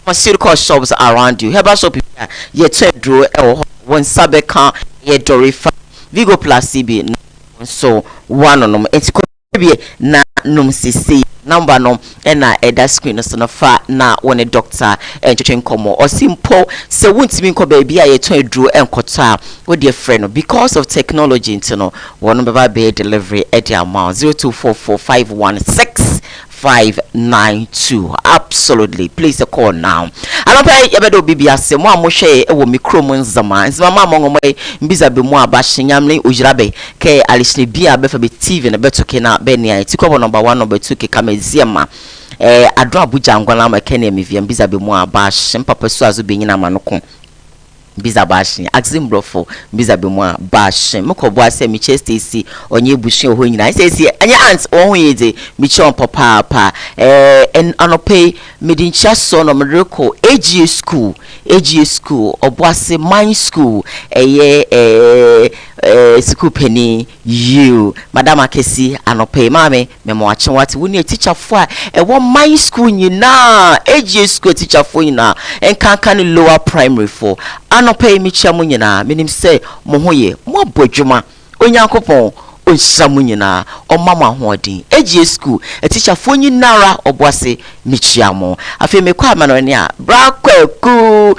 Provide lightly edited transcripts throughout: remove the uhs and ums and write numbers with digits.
pharmaceutical shops around you. Herbal shop ye chedro one sabeka ye dorifa Vigo Plus CB so one on them. It's na num sisi number no na eda screen so no fa na one doctor enchechen komo or simple se wuntimi nko baby a yeton aduro enkoto a wo de friend no because of technology no one baba be delivery at the amount 0244516592. Absolutely, please call now. I don't pay yebedo bibi asem mo amhwe e wo mikrom nzama nzama mo mo mbiza be mo abahyenyamle ojirabe ke alishne bia be fa be TV na betoke na be ne tikobo number 1 number 2 ke kameziema adro abuja ngwana ma kene mevia mbiza be mo abahye papa so azo be nyina manoko biza bashin axim brofo biza be mo bashin mkobo ase mi chestesi onye bushin ho nyina sesi anya ants o ho yede mi chon papa en anope medincha so no mreko AGA school oboase mine school school penny you madam akesi anope mame memo ache wati woni teacher fo a wo mine school nyina AGA school teacher fo nyina en kan lower primary for anope mi chia mo nyina menim se mo hoye mo abodwuma onyankopon onsamu nyina o mama hoodin AGA school teacher fo nyinara oboase mi chia mo afi me kwa mano ne a brakweku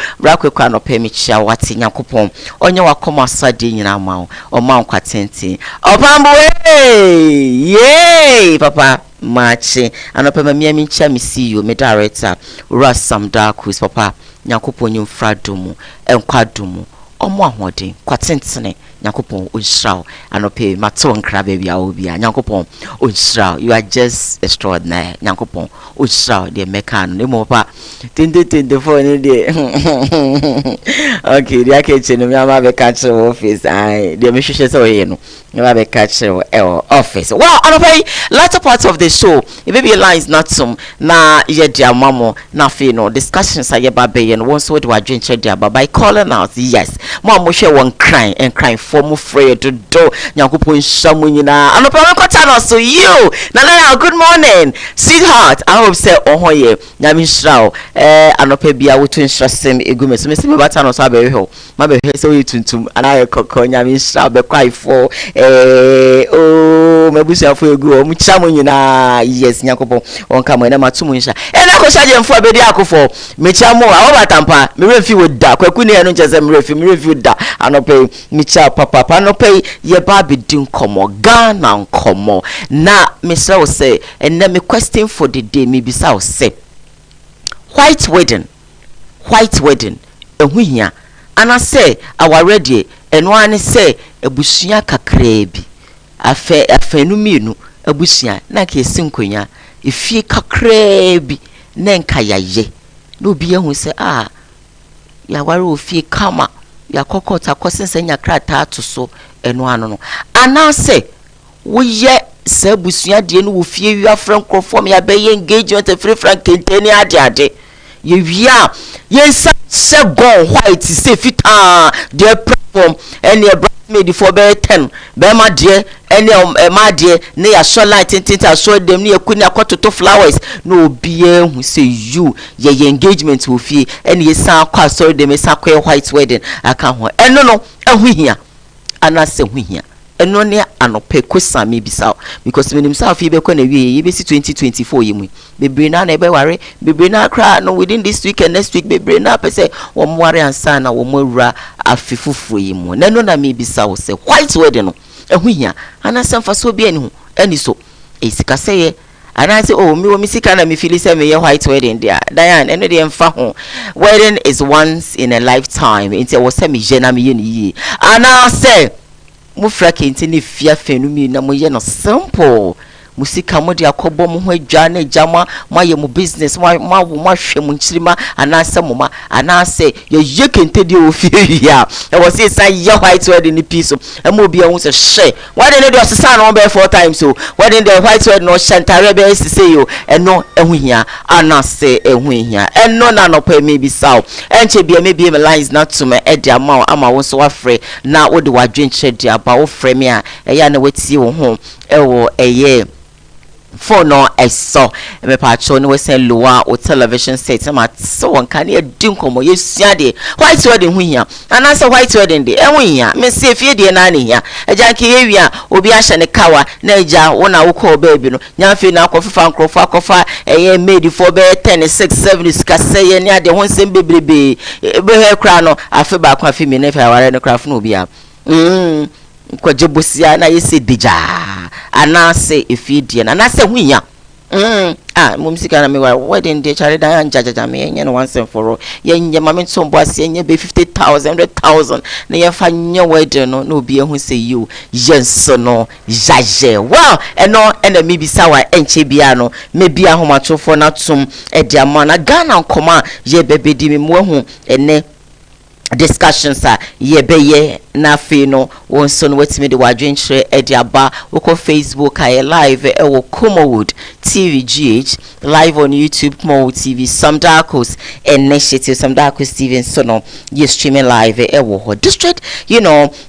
anope mi chia wati nyankopon onye wakoma sade nyina ma o ma nkwatenti opambo yay papa machi anope ma mi chia mi see you me director Rasam Darkus papa nyankopon nyumfra domu enkwadomu omo ahode kwatentene nyankopon onshraw anope mato nkra bia obi a nyankopon onshraw you are just extraordinary nyankopon onshraw de mekan ne mo pa tinde for ne de okay dia ke chenu mi ama be catch office ai de me hwehwe so ye no me ba be catch office well anope latter part of the show it may be lines not some na ye dia mamo na fe no discussions aye ba be ye no won so we do adwenche dia ba by calling out yes mo hwe won crying and crying for mo free to do nyankopon shamu nyina anope won kwata no so you na good morning sweetheart I hope say ohoye nyame hrawo anope bia wo to nhrasem egume so me se me bata no so abehwe ma behwe so yi tuntum ana kokko nyame hrawo be kwai for mebusiafo egu o mu chamu nyina yes nyankopon won ka mo na matumu nsha na ko shaje mfo abedi akofo me chamu a batampa me refi woda kwaku ne no ncheze me refi woda anope me cha papa anope ye ba bedin komo Ghana nkomo na me say o say and me question for the day me bisa o say white wedding ehuhia ana say our ready eno an say ebusua kakra bi afenu mienu ebusua na ka esinkonya efie kakra bi na nka yaye na obi ehu say ya ware ofie kama ya kokota kosense nya krata to so eno ano no ana say wo ye sabusua de no wo fie wi afran krofom ya be engagement free frank kenteni ade ye wia ye se go white se fit the platform and your bridesmaid for be 10 be ma de any ma de ne ya show light tinta show dem ne yakuni akototo flowers no obi ehu say you ye engagement wo fie and ye san kwa sorry dem san kwa white wedding aka ho eno no ehu hia ana se hu hia eno ne anope kwesa me bisa because me himself e be kwa na wie ye be si 2024 yemu bebre na be ware bebre na kra no within this week and next week bebre na pese wo mware ansa na wo mwura afifufu yemu neno na me bisa wo se white wedding no ehu hia ana se mfa so bi ani so esika seye ana say me wo misika na me feel say me ye white wedding dia Diane eno de mfa ho wedding is once in a lifetime inti wo say me je na me ye ni yi ana say mufra kenti ne fia fenu mi na mo ye no simple musika mo de akobo mo ho adwa na jama mo ye mo business mo hwe mo nchirima ana se mo ma ana se ye kente de ofie ya e wo say say ye white wedding ni piece e mo bi ehun se she wedding ne de osesa no be 4 times so wedding the white wedding no shantare be say yo eno ehun hia ana se ehun hia eno na no pa me bi saw enche bia me bi me lines not to me e de ama wo so wafre na wo de wadwenche de aba wo frame a e ya na wetie wo ho e wo eye phone no eso me pacho no we say lower or television set ma so one can e din komo yesua de white wedding hu hia anasa white wedding de enhu hia me se fie de na ne hia eja ke yewia obi ahye ne kawa na eja wona wo ko baby no nya fe na akofa nkrofo akofa eye made for be 10 6 7 sika sey ne ade ho nsem bebrebe be he kra no afe ba kwa fe mi ne fe aware ne kra fo no obi a kwaje bosia na yesi deja anase efidie na anase hu hia mum sika na me wedding day chare dan jajaja me enye no once and for all yenye mame tombo ase enye be 50,000 100,000 na ye fa nye wedding no na obi ehu say you yenso no jaje wow eno ena me bisa wa enche bia no me bia homatofo na tum e dia ma na Ghana nkoma ye bebedi me mo hu ene discussions ye beye na fe no wonso no wetime de wadwenchre e de aba woko Facebook aye live e wo Koowaa TVGH live on YouTube Koowaa TV some darkos initiative some darkos TV so no you streaming live e wo ho district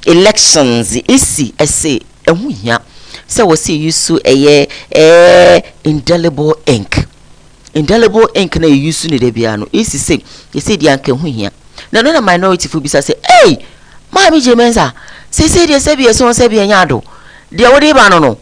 elections isi ese ehu hia se wo see use eye indelible ink na use ni de bia no isi se isi di anka hu hia na no na minority fu bisa say hey mami jemenza say dey say be so say be nyado dey wo dey ba no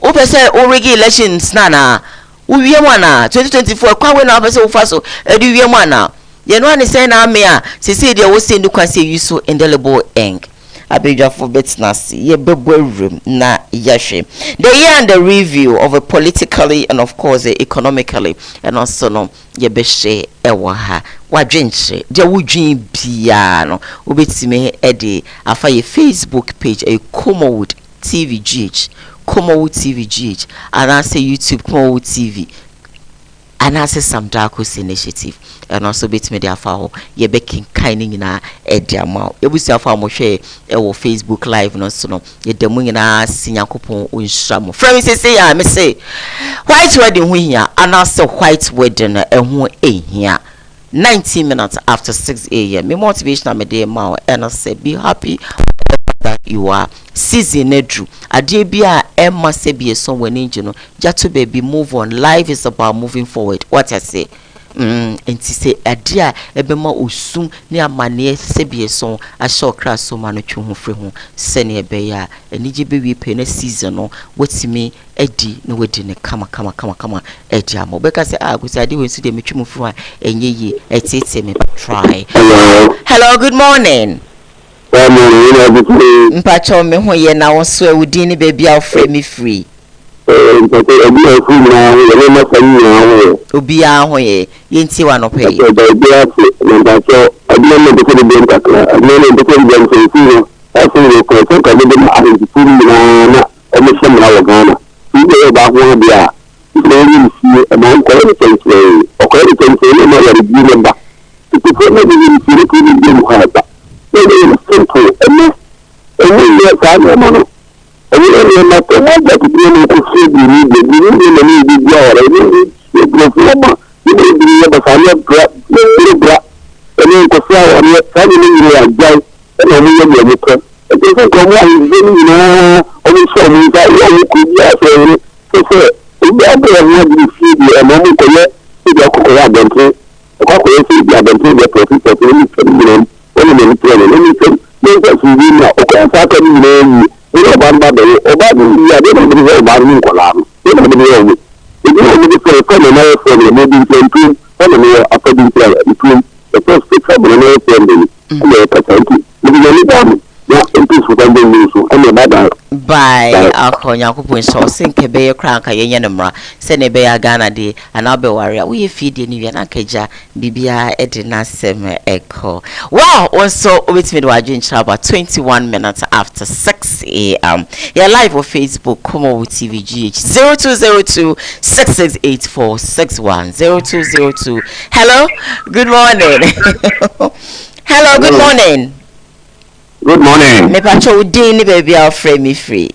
o be say o regi elections na wo wie mu na 2024 kwa we na o be say wo fa so e di wie mu na ye no ani say na me a say dey wo say ndu kwa say use indelible ink abejafo betnasi ye bebo room na yahwe the year and the review of a politically and of course economically and also no ye behye ewo ha wadwenche de wudwin bia no obetime e de afa ye Facebook page a Koowaa TVGH and also YouTube Koowaa TV and also some darkos initiative and also bit media file ye beking kind na ediama ebusi afa mo hwe e wo Facebook live no so no ye demu nyina sinyakopon onhram from say ya me say white wedding hu hia and also white wedding ehu ehia 19 minutes after 6 a.m. me motivational me dey ma and I say be happy that you are season edru ade bia emma se be so wani no jato baby move on. Life is about moving forward. What I say enti se ade a ebema osum ne amane se be so a show crash so manu twu ho fre ho se ne ebe ya enije be wi pe na season no wetimi edi no wedi ne kama edi amo beka se agusi ade we su de metwu mu fro a enye yi etete me try. Hello, good morning. Mpacho me ho ye na wo so ewudi ni baby a free me free. Obi a ho ye yenti wa no pe. Bye akonya kupun so sinke be kranka yenye nemra se ne be ya Ghana de ana be ware we feed ni wi na kaja bibia e de na sem eko wow also obetime de wadwen about 21 minutes after 6 a.m. You're live on Facebook Koowaa TVGH 0202 668461 0202. Hello, good morning. Hello, good morning. Good morning. Me pacho din baby I'll frame me free.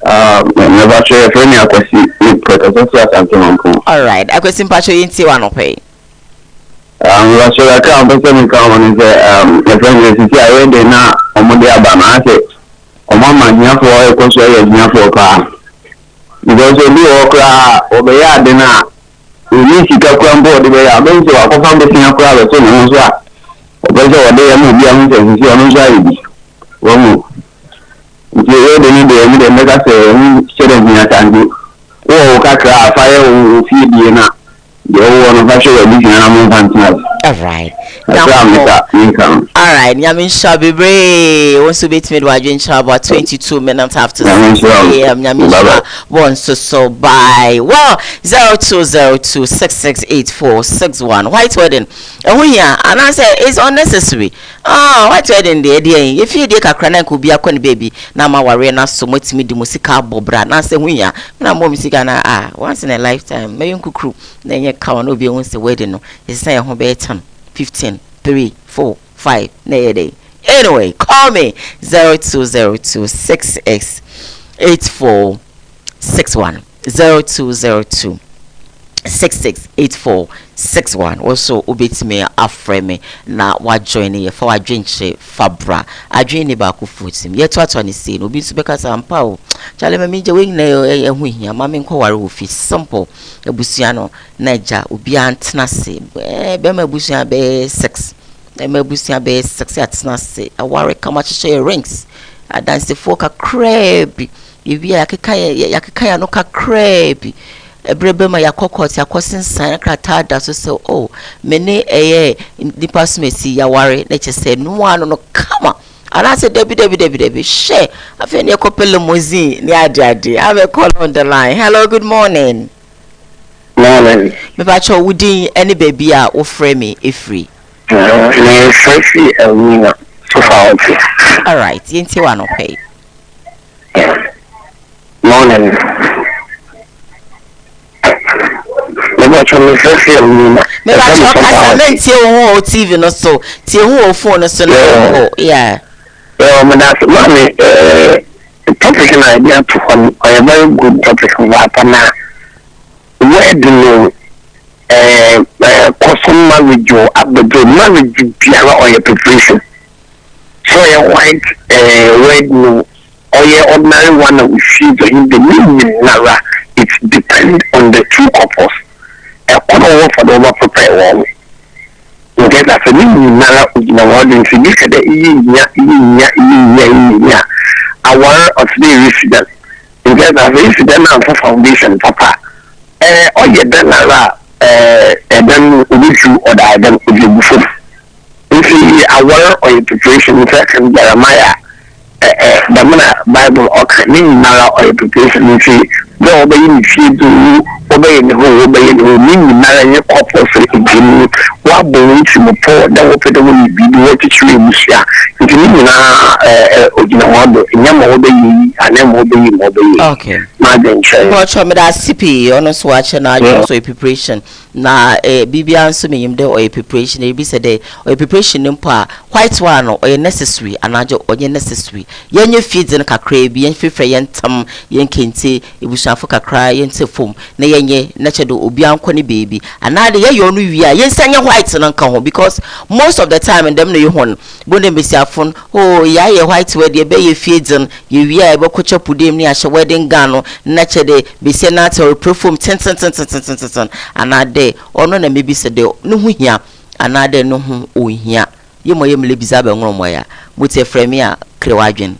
Me pacho frame me akwesi protest something on. All right. Akwesi pacho yinti wa no pay. Me pacho la ka on me ka on me friend is here we dey na omode aba na ase. Omo ma nya fo e ko so ye nya fo pa. because obi okra obeya de na oni sika kwa mbo de be ya ben so akofa mbe tia kwa be so no so a obeja wode ya mu bia mu se si ono so ayi bi wo mu je de ni de mega se ni chere ni atandu wo kakra afaye wo fi bi na de wo no ba show bi na mu fantina. All right. All right. Yamin Shabibre. Once you beat me, do I drink about 22 minutes after 6 a.m. Yamin Shab. Once so bye. Well, 0202668461. White wedding. And we here, and I say it's unnecessary. Oh, white wedding there. If you take a crank, could be a queen baby. Now my worry not so much me the musica bobra. And I say we here. Now more music once in a lifetime. May you crew. Then you can't no be once the wedding. No, it's saying home better. 15 3 4 5 day. Anyway, call me 0202-6x-8461 0202-668461. Also ubit me afreme na wa join ye for wa drink fabra adwin ba ku futim ye to atoni say no bi so beka sampa o chale me je we na ehu hia ma me nko ware ofi simple ebusua no naija obi antena se be ma ebusua be 6 ma ebusua be 6 atena se aware kama chche rings adanse fo ka crab ebi yakeka ya no ka crab ebrebe ma yakokot yakosensan krata da so oh mene nipa smesi yaware na chese no ano no kama ana se debi she afi ne kopele mozi ni ade have a call on the line. Hello, good morning. Morning. Me ba cho wudi any baby a wo frame me free. Me free Elmina so far. All right, yenti wa no pay. Morning. Me ba cho kasa men tie wo TV no so tie wo phone no so no yeah. Me that's money topic na idea to one a very good topic what na where do you custom marriage or abdo marriage biara or your preparation so your white red no or your ordinary one that we see in the meaning nara it depends on the two couples a couple for the over prepare one okay that's a meaning nara ujina wording to this the iya our today resident okay that's a resident and for foundation papa or your then nara then issue or the then before if you aware or your preparation second Jeremiah the Bible or nara or your preparation you see no obey you do obey the whole obey the whole meaning nara your couple for it what believe you for that will put away be what to you musha it mean na wado nyama obey and then obey okay madam chair what from that CP honest watch na also a preparation na bibia nso me yimde or a preparation e bi say dey or preparation mpa white one or necessary anajo onye necessary yenye feeds kakra bi yen fefre yen tam yen kente ebusuafo kakra yen te fom na yenye na chedo obi anko ne baby anade ye yo no wi a yen sanye white no nka ho because most of the time and them no ye hon bonde besiafon oh ya ye white we de be ye feeds ye wi a be kocha pudem ni ahye wedding gown no na chede besia na te perfume ten anade ono na mebi se de no hu hia anade no hu ohia ye moye mle biza be ngromo ya muti frame a krewadwen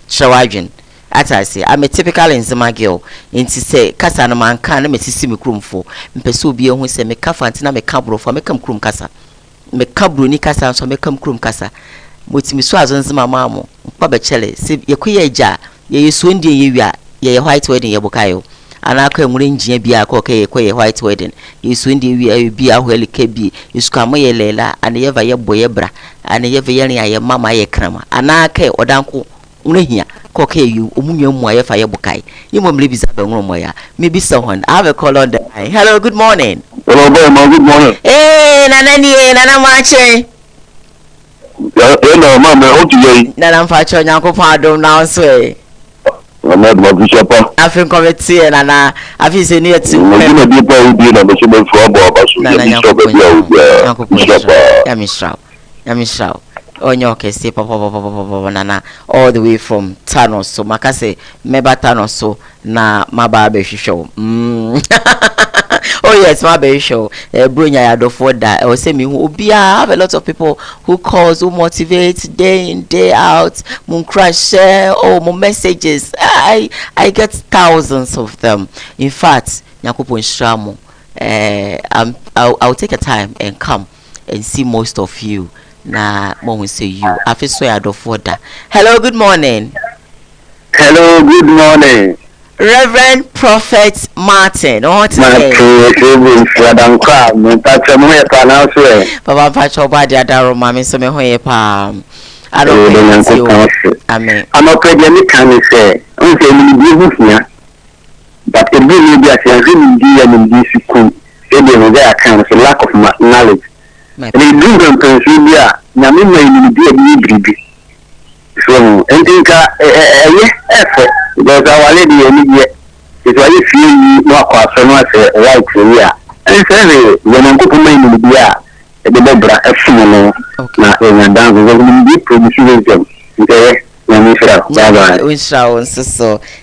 shawadwen atase I'm a typical enzema girl inti say kasa na manka na metisi me krumfo mpese obi ehu se me kafa ntina me kabro fo me kam krum kasa me kabro ni kasa so me kam krum kasa muti mi so azonzema maamo pa be chele se ye koye agya ye yeso ndie ye wia ye white wedding ye bokayo anaka enwure njia bia akọka ye white wedding yesu ndi wi bia ahwelike bi yesu kamo ye lela ane ye va ye boye bra ane ye ve ye mama ye krama anaka odanko unehia koka ye omunwa mu aye fa ye bokai yimo mle biza be nworo moya me bi so hon I have a call on the line. Hello, good morning. Hello, good morning. Nana mache no mama o ti ye nana mfacho nyankopon adom na so Ahmed Mabishapa. Afin committee nana afi se ni eti. Mo na bi pa udi na be se be fo abo abaso. Nana nyankopon. Ya mishrao. Onyoke say papa nana all the way from Thanos. So makase meba Thanos so na maba be show. Oh yes, my baby show. Brunya yado for that. I was saying me I have a lot of people who calls, who motivate day in day out. Moon crash share more messages. I get thousands of them. In fact, Nyakupo Nshramu. I'll take a time and come and see most of you. Na mom will say you. I feel so I do for that. Hello, good morning. Hello, good morning. Reverend Prophet Martin. What is Papa Pacho Badia Daro Mammy Somehoye Palm. I don't know. Amen. I'm a pregnant can say, but it really be as a really in this school. They will get account of lack of knowledge. They do them Pennsylvania, Namima in the baby. So, and think effort. Because our lady is why you feel more concerned right here. And say, when I'm going to be the Bobra, a funeral, not in a dance, will be producing them. So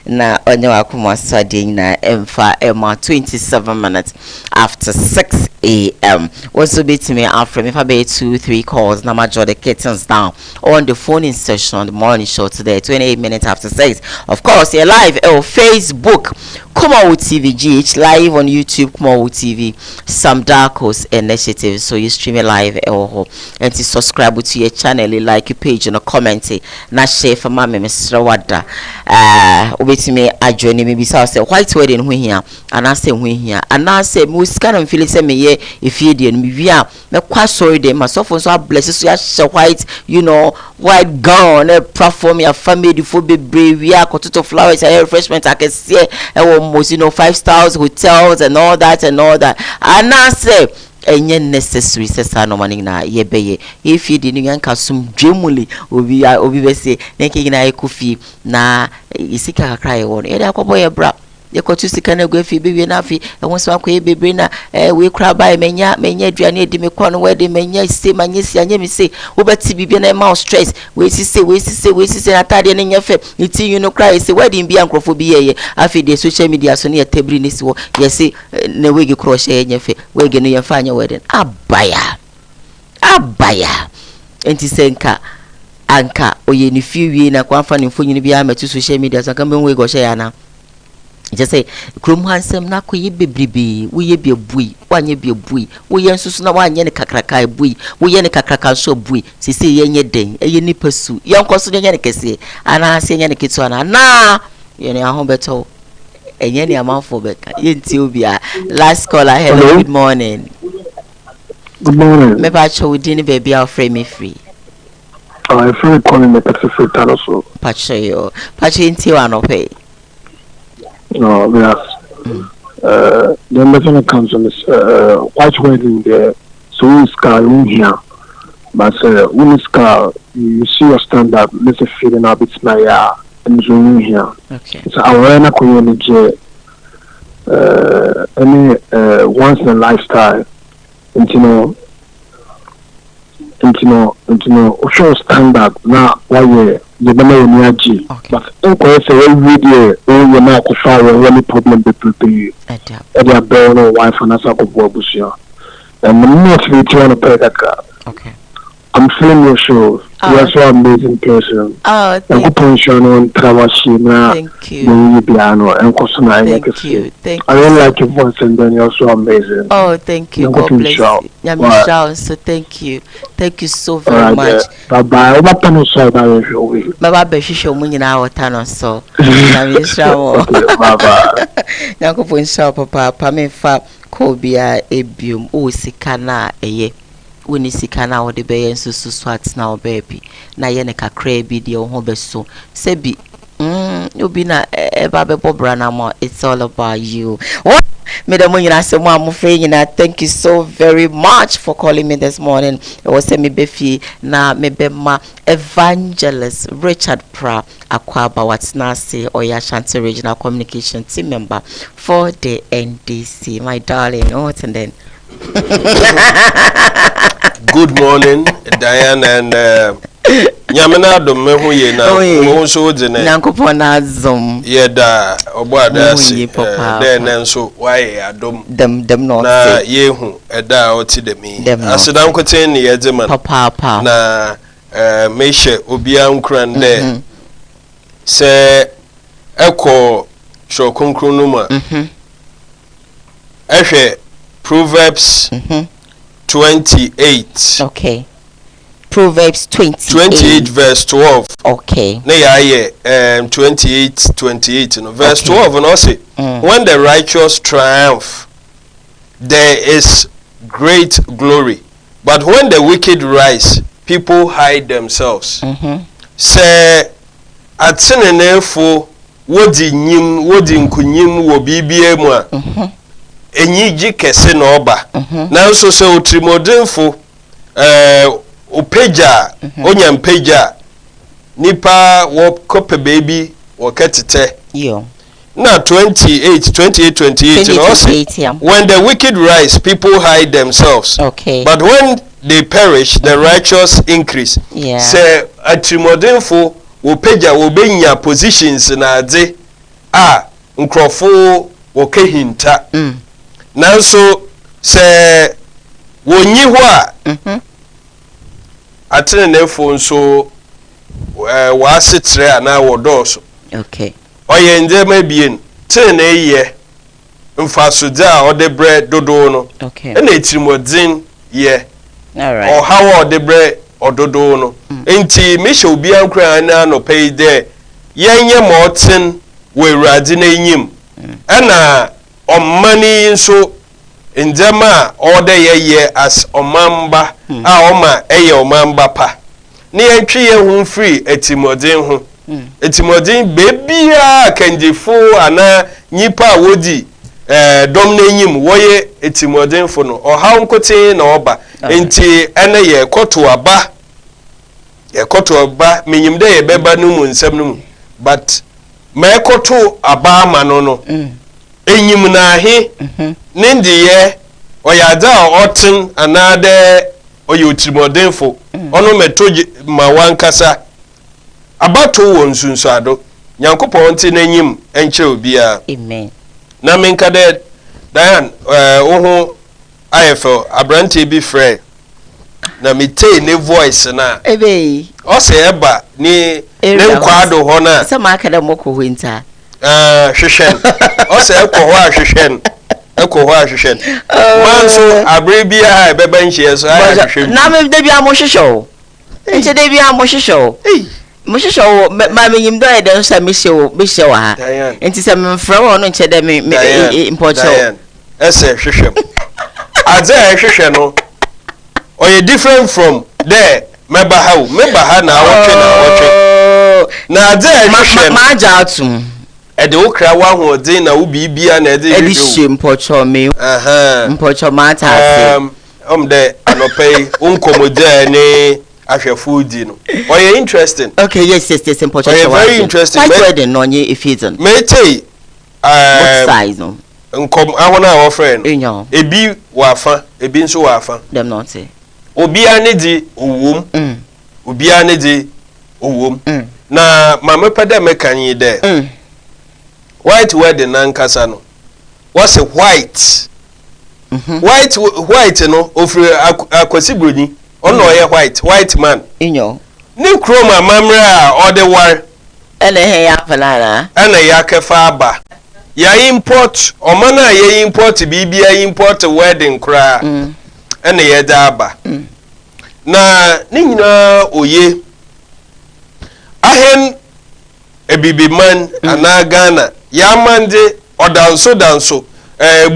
na onye akuma studying na emfa ema 27 minutes after 6 a.m. Also beat me after me for 2-3 calls na major the kittens down on the phone in session on the morning show today 28 minutes after 6. Of course, you're live on Facebook Koowaa TV GH, live on YouTube Koowaa TV Sam Darkos initiative. So you stream it live and to subscribe to your channel, like your page and a comment na share for my Mr. Wada obeti me adwene me bisa say white wedding here and I say here and I say most kind of feel say me ye if you dey me via me kwa sorry dem myself so bless so ya white white gown platform your family for be brave we are to flowers and refreshment I can see almost 5 stars hotels and all that and I say enye necessary sesa no mani na yebeye if you didn't yan kasum dwemuli obi be say neki na ekofi na isika kakra ye won e da akobo ye bra ye kotu sika na gwafi bewe na afi e won so akoye bebre na we kra bai menya aduane edi me kɔ no we de menya se manye si anye me se wo beti bibia na ma stress we si na tade ne nyefe iti you know cry say wedding bi ankrofo bi ye afi de social media so ne tebri ni si wo ye se na wegi crochet nyefe wegi no ye fa anye wedding abaya enti senka anka oye ni fiwi na kwamfa ni mfonyi bi ametu social media so kan be we go share na just say krum hansem na koye bebribe wo ye bi bui wanye bi bui wo ye nsusu na wanye ne kakraka bui wo ye ne kakraka so bui sisi ye nye den eye ni pasu ye nkoso nye ne kese ana se nye ne kitu ana na ye ne ahon beto enye ne amanfo beka ye nti obi a last caller. Hello, good morning. Good morning. Me ba cho within baby I'll frame me free. I feel calling the Pacific Taloso. Pacho nti wa no pay. No, yes. The American comes on this white wedding there. So we scar here. But when scar you see your stand up, let's say feeling a bit snaya and zooming here. Okay. So our na community any once in a lifestyle. And you know, show standard now why the banana energy. But in case every day, you know, any problem between you. And your burn or wife and as a couple and the most we trying to pay that card. Okay. I'm feeling your show. You are so amazing person. Oh, thank you. Thank you. I don't like your voice and then you're so amazing. Oh, thank you. God bless you. Yeah, Michelle, so thank you. Thank you so very much. Bye-bye. Baba Beshisho Munina or Tano so. Michelle. Bye-bye. Yanko Insha Papa, Pamefa, Kobia, Ebium, O Sikana, Eye. When is Sikana or the bay and so swats now, baby. Na yeneka crabby, the old so. Sebi. You'll be na Babe Bobranamo. It's all about you. What? Madam, you ask I'm afraid thank you so very much for calling me this morning. It was me Befi na mebema evangelist Richard Pra Akwaba what's nasi or Yashanti Regional Communication Team member for the NDC. My darling, what and then good morning, Diane and Nyamena dom me ho ye na mo so dzene Nyankopon na azom ye da obo adase de na nso waye adom dem no na ye hu eda oti de mi asedan koten ne ye dzema papa na me hye obia nkran de se eko sho konkron no ma ehwe Proverbs 28 okay Proverbs 28 verse 12 okay na ya 28 no verse 12 no say when the righteous triumph there is great glory but when the wicked rise people hide themselves say atsenenefo wodi nkunyim wo bibie mu a enyigi kese na oba nanso se otrimodinfo opeja onyampeja nipa wo kope baby wo ketete yo na 28 no say when the wicked rise people hide themselves okay but when they perish the righteous increase say atrimodinfo opeja wo benya positions na ade a nkrofo wo kehinta nanso se wonyi ho a atenenefo nso waasetre ana wodoso okay oye ndema bien teneye mfasode a ode bre dodo no okay na etimodin ye all right o how ode bre ododo no enti mesha obi ankra na no pay there yenye motin we rade na enyim ana omani nso ndema ode ye as omamba a oma eye omamba pa ne yentwe ye hu free etimodin ho etimodin bebia kanjefo ana nyipa wodi dom na enyim woye etimodin fo no o ha nkote na oba enti ene ye koto aba menyim de ye beba no mu nsam no mu but me koto aba ama no enyim na ahe nindiye oyada otin anade oyotrimodenfo ono metoje ma wankasa abato wonsunso ado nyankopon ti nanyim enche obia amen na menka de dan oho ayefo abrante bi frɛ na metei ne voice na ebe o se eba ni ne nkwado ho na se ma kada moko hinta hwehwen o se ekɔ ho ahwehwen manso abre bia ebeba nhye so ahwehwen na me de bia mo hwehwo nche de bia mo hwehwo mo hwehwo ma menyim do ede nsa me hyewo ha nti se me mfra wo no nche de me imporcho ese hwehwem adze hwehwe no oye different from there meba ha na wotwe na adze hwehwe ma ja atum ede okra wa hodin na wo bibia na ede hwehwe imporcho me imporcho mata ase de anopei unkomoja ne ahwefudi no oye interesting okay yes imporcho very interesting me no nye ifizon me tey what size no nkom ahona a wo friend enyo ebi wafa ebi nso wafa dem not say obia ne di owom na mama peda mekanyi de white wedding na nkasa no what's a white white no ofre akwasi broni ono ye white man enyo ni kroma mamre a ode war ele he ya falala ana ya kefa aba ya import omana ya import bibia import wedding kra ana ya da aba na ni nyina oye ahen ebibi man ana Ghana ya mande odanso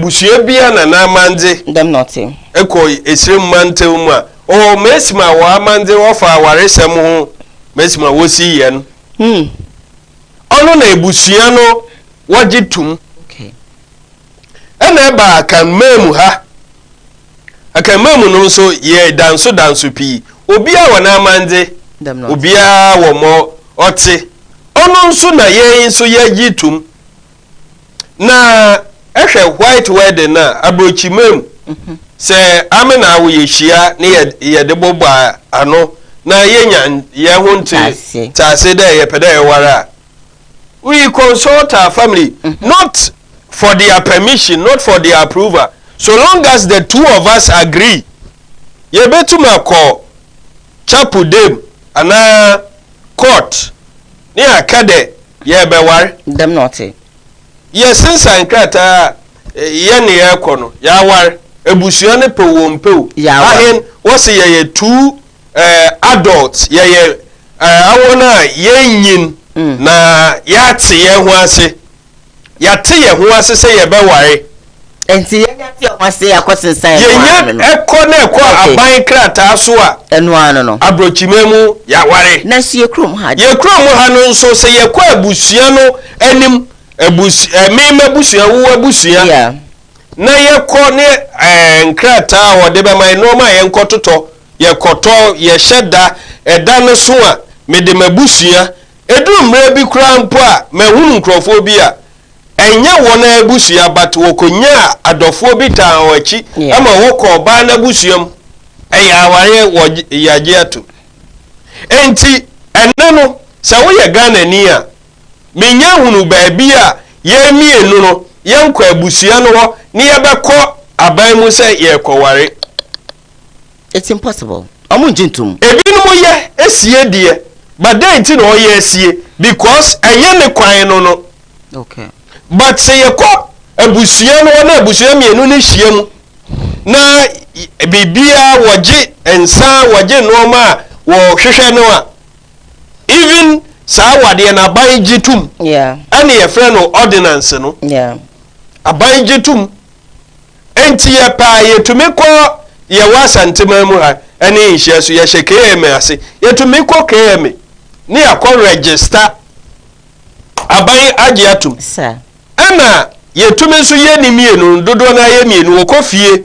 busue bia na mande dem nothing eko esrem mante mu a o mesima wa mande wo fa waresem ho mesima wo si ye no ono na ebusua no wagitum okay ena ba kan memu ha akan memu no so ye danso pi obia wa na mande obia wo mo ote ono nso na ye nso ye gitum na ehwe white wedding na abrochimem se amena wo yehia ne ye de bobo ano na yenya ye hunte tase da ye pede ye wara we consult our family not for their permission not for their approval so long as the two of us agree ye betuma call chapel dem ana court ni akade ye be war dem not ye sensan krata ye ne ye kono ya war ebusua ne pewompew ahen wo se ye two adults ye awona ye nyin na yate ye ho ase yate ye ho ase se ye be ware enti ye yate ho ase akosensan ye nya ekọ na ekọ aban krata so a enu anu no abrochimemu ya ware na sie krom ha no nso se ye kọ abusua no anim mema busua wo abusua yeah na ye kọ ne nkrata wo de be mai no ma ye nkototo ye koto ye sheda eda ne so a me de mabusua edu mra bi kura mpo a mahunu nkrofo bi a enye wona abusua but wo konya adofo bi tan wachi ama wo ko ba na busuam eya ware wo yaje ato enti enne no se wo ye Ghana ni a menya hunu ba bi a ye mienu no ye nkọ abusua no ho ni ye bekọ aban mu se ye kọware it's impossible omu jintum ebinu ye esie die but then ti no ye esie because enye ne kwan no okay but say ye ko abusua no na abusua mienu ne hiem na bibia woje ensa woje no ma wo hwehwe no a even sa wade na ban jitum yeah ani ye frɛ no ordinance no yeah aban jitum enti ye pa ye tumi ko ye wasantema mu ha ani nhye so ye hyekeye me ase ye tumi ko keye me ni akọ register aban agye atum sir ana ye tumi so ye ni mienu dodo na ye mienu wo kofie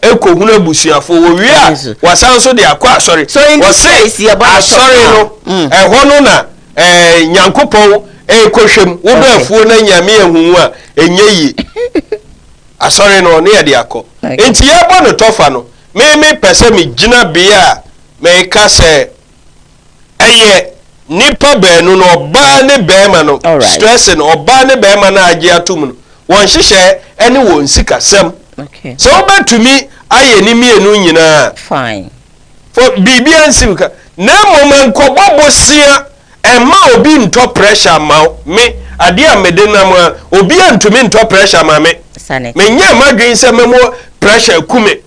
ekohunu abusuafo wo wi a wasan so de akọ asori wo se asori no ho no na nyankopon ekohwem wo do afuo na nyame ehunu a enye yi asori no ne ye de akọ enti ye bo no tofa no me pese me gina bia me ka se eye nipa beenu no oba ne beema no stressing oba ne beema na agye atum no won hihye ene won sikasem okay so obetumi aye ni mienu nyina fine for bibia nsimka na moment ko bobosia ema obi nto pressure ma me ade a mede na ma obi antumi nto pressure ma me menye madwin se memo pressure kume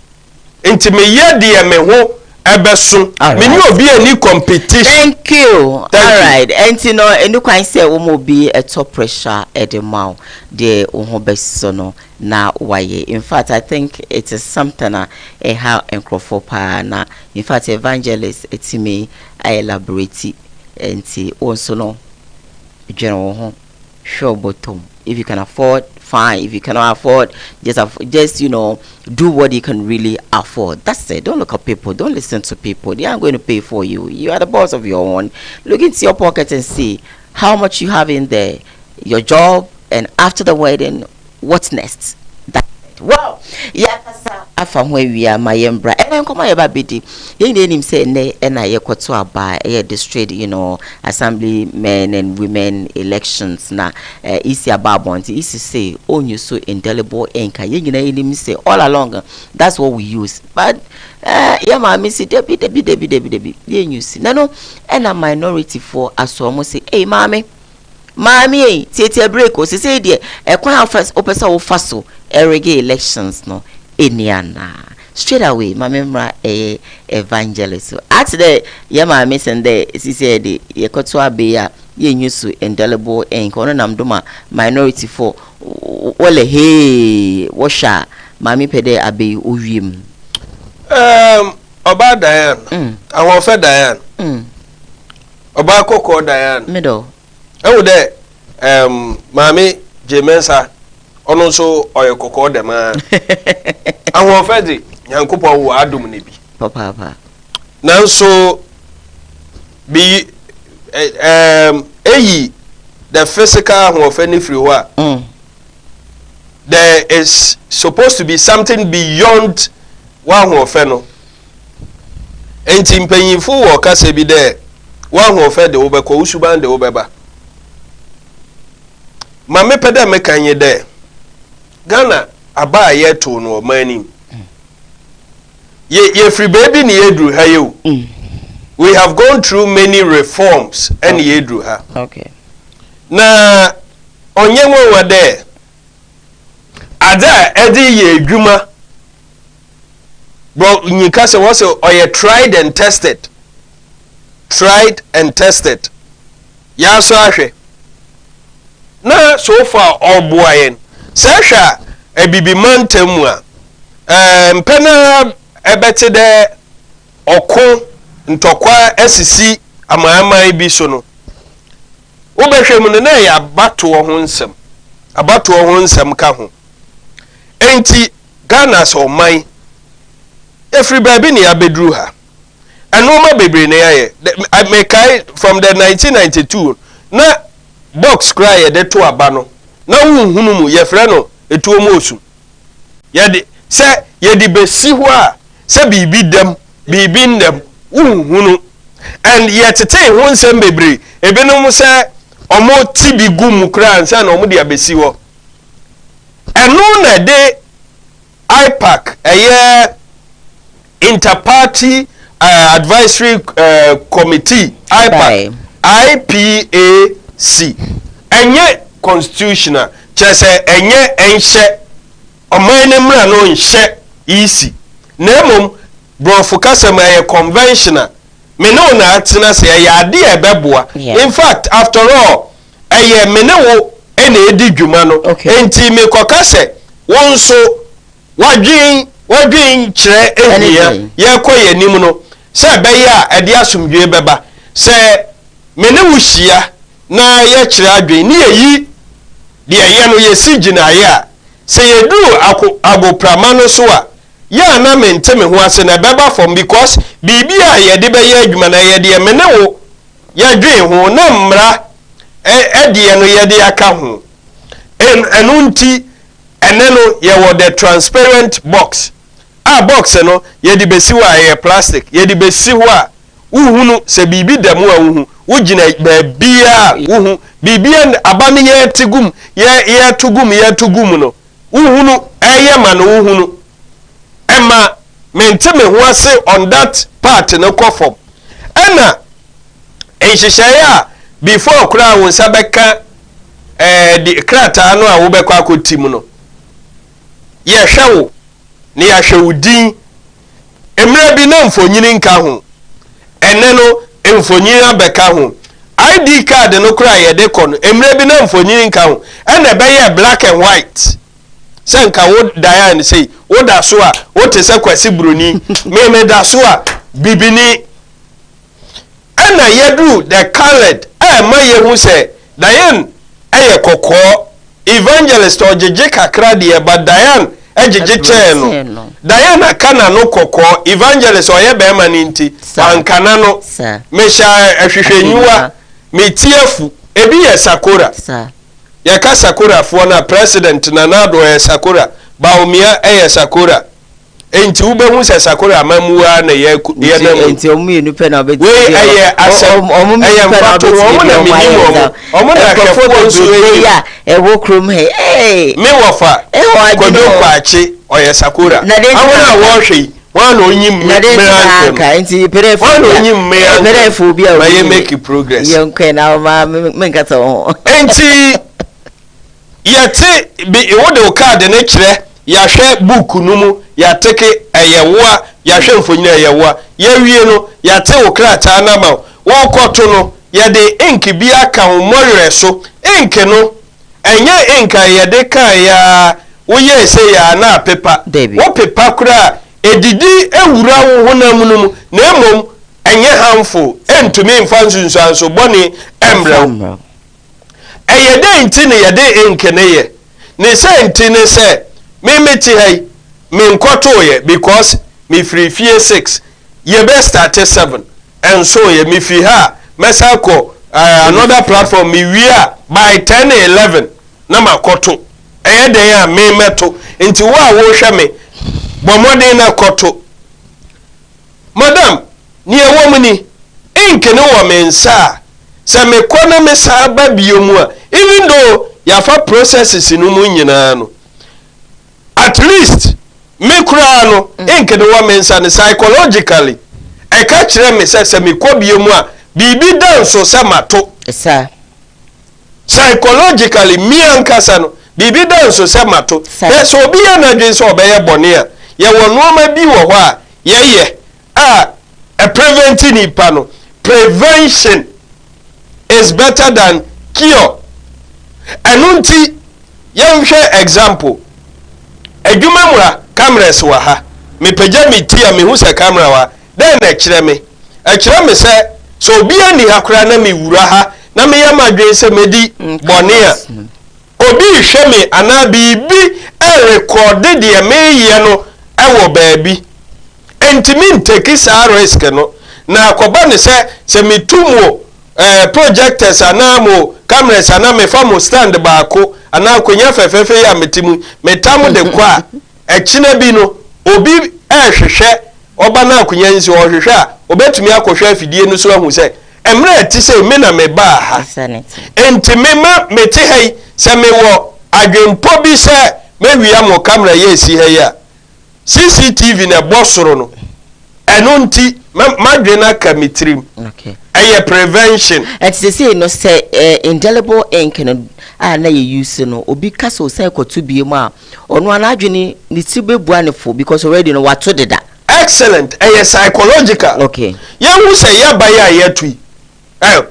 enti me ye de me ho ebeso meni obi ani competition thank you all right enti no enu kwan se wo mo bi top pressure e de ma de wo ho beso no na waye in fact I think it is something how encrofo pa na in fact evangelist etimi elaborate enti also no general ho sure bottom if you can afford fine, if you cannot afford just you know do what you can really afford. That's it. Don't look at people, don't listen to people. They aren't going to pay for you. You are the boss of your own. Look into your pocket and see how much you have in there, your job, and after the wedding, what's next. That's it. Well, yeah, afam where we are, my embra and come my baby ye him say ne na ye kwato aba ye district you know assembly men and women elections na isi ababonti isi say on you so indelible ink ye nyina him say all along that's what we use but yeah ma me see debi ye use na no and a minority for aso say hey mami tie break o say dey e kwan first opesa wo faso erege elections no eniana straight away my memra evangelist so at the yama missing there she said ye koto abeya ye nyusu indelible ink ono nam doma minority for wole hey washa mami pede abe owiem oba Diane awon fe Diane oba koko Diane middle ewu de mami Jemensa ono so oyekoko dem awon fe di Nyankopon wo adom ne bi papa nanso bi the physical hofe ni free wa there is supposed to be something beyond wa hofe no enti mpanyinfo wo kasa bi de wan ho fe de wo bekọ usuban de wo beba ma me pede me kanye de Ghana aba ye to no mani ye free baby ni edru ha you. We have gone through many reforms and ye edru ha. Okay. Na onye nwe wa de ada edi ye adwuma bro nyika se was oye tried and tested ya so ahwe na so far oboayen sehwa ebibi mantamu a mpena ebete de okon ntokwa asisi amaama bi so no wobehwem no na ya abato ho nsem ka ho enti Ghana so man every baby ni abedru ha anoma bebre na yaye mekai from the 1992 na box cry de to aba no na hunhunu mu ye frɛ no etuo mu osu ye di besi ho a se bibi dem bibi ndem hunhunu and yet tete ho nsem bebre ebenom se omo ti bi gu mu kra nsa na omo de abesi ho eno na de IPAC Interparty Advisory Committee IPAC IPAC enye constitutional chese enye enhye omane mra no nhye EC nemom brofu kasema ye conventional me no na atena se ya ade ebeboa in fact after all eye me ne wo ene edi dwuma no enti me kokase wonso wadwin kire ehia ye koye nim no se be ya ade asomdwe beba se me ne wo hia na ye kire adwen ni yi de ye no ye sigina ya se ye du agoprama no so a ya na mente me ho ase na beba from because bibia ye de be ye adwuma na ye de me ne wo ye dwen ho na mra de no ye de aka ho enunti eneno ye wo the transparent box box no ye de besi wa ye plastic ye de besi ho a uhunu se bibi demu a uhu ugina bia uhu bibia abane ye tegum ye tugum no uhunu eye ma no uhunu ema menteme ho ase on that part no kofom ena enhyehyaya before kura won sabeka di krata no a wo bekwa akotim no ye hwewo ne ya hwewudin emre bi na mfonyini nka ho ene no mfonyini abeka ho ID card no kura ye de kon emre bi na mfonyini nka ho ena be ye black and white senka wo Diane say wo da so a wo te se kwasi broni me da so a bibini ena yedu the colored ma ye hu se Diane eye kokko evangelist ojeje kakra de ba Diane ejeje che no Diane kana no kokko evangelist oye be ma ni nti ankana no me sha ahwehwenyuwa me tiefu ebi ye sakora ya ka sakora fo na president na nado ye sakora baumia sakora enti ubehu se sakora mamuwa na ye na enti omu pe na obedi we asem omu pe na obedi omu na hwefo nso ya ewo krom he me wofa kodo kwachi oye sakora awona wo hwe wan onyim meranka enti peref wan onyim peref bi a we make progress ye nkwe na ma menkata ho enti yate bi wode o card na kire ya hwe book numu ya teke eyewa ya hwe mfonyina eyewa ya wie no ya te o krata na ma wo koto no ya de ink bi aka ho morere so ink no enye ink ya de ka ya wo ye se ya na paper wo paper kura edidi ewura wo honam numu na emom enye harmful entumi mfansu anso boni emra eyede enti ne yede enke ne ye ne se enti ne se me meti hay me nkoto ye because me free fie 6 ye be start 7 and so ye me fi ha mesako another platform me wia by 10 11 na makoto eyede ya me meto enti wa wo hwe me bomode na koto madam muni inkene wo mensa se me kona me sa ba biomu a even though ya fa processes no mu nyina no at least me kura no inkene wo mensa ne psychologically e ka kire me se me ko biomu a bibi danso se mato sir psychologically me ankasa no bibi danso se mato so obi ya na dwen so obeye bone a ye wo no ma bi wo ho a ye a preventing ipano prevention is better than cure anunti yɛnhwɛ example adwuma mura cameras wa ha me pagya me ti a me hu sɛ camera wa den na kyerɛ me sɛ so obi ani ha kora na me wura ha na me yɛ madwen sɛ medi bɔne a obi hwɛ me ana bibi record de me yɛ no ɛwɔ baabi entimi nteki sa risk no na akoba ne se metumo projectors anamo cameras aname famo stand baako ana akonya fefefe ya metimu metamu de kwa ekina bi no obi ehwehwe oba na akonya nsi ohwehwe a obetumi akohwe afidie no so ahu se emre ati se me na me ba ha entimi ma meti hei se me wo adwempo bi se mewia mo camera ye si hei a CCTV na bosoro no eno nti madwe na kamitrim okay aye prevention at say no say indelible ink no na ye use no obi kasa o say kotu biem a ono anadwene ni tibebua ne fo because already no wato deda excellent aye psychological okay ye hu say ya ba ya yetui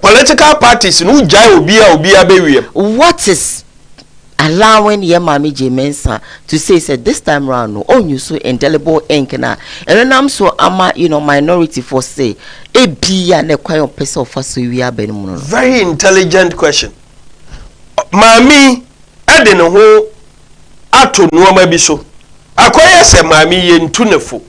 political parties no jai obi a bewiem what is allowing your mommy J Mensa to say this time round no on you so indelible ink na and I'm so ama minority for say e bia na kwayo person of so we are no very intelligent question mami ade ne ho ato nuoma bi so akoye se mami ye ntunefo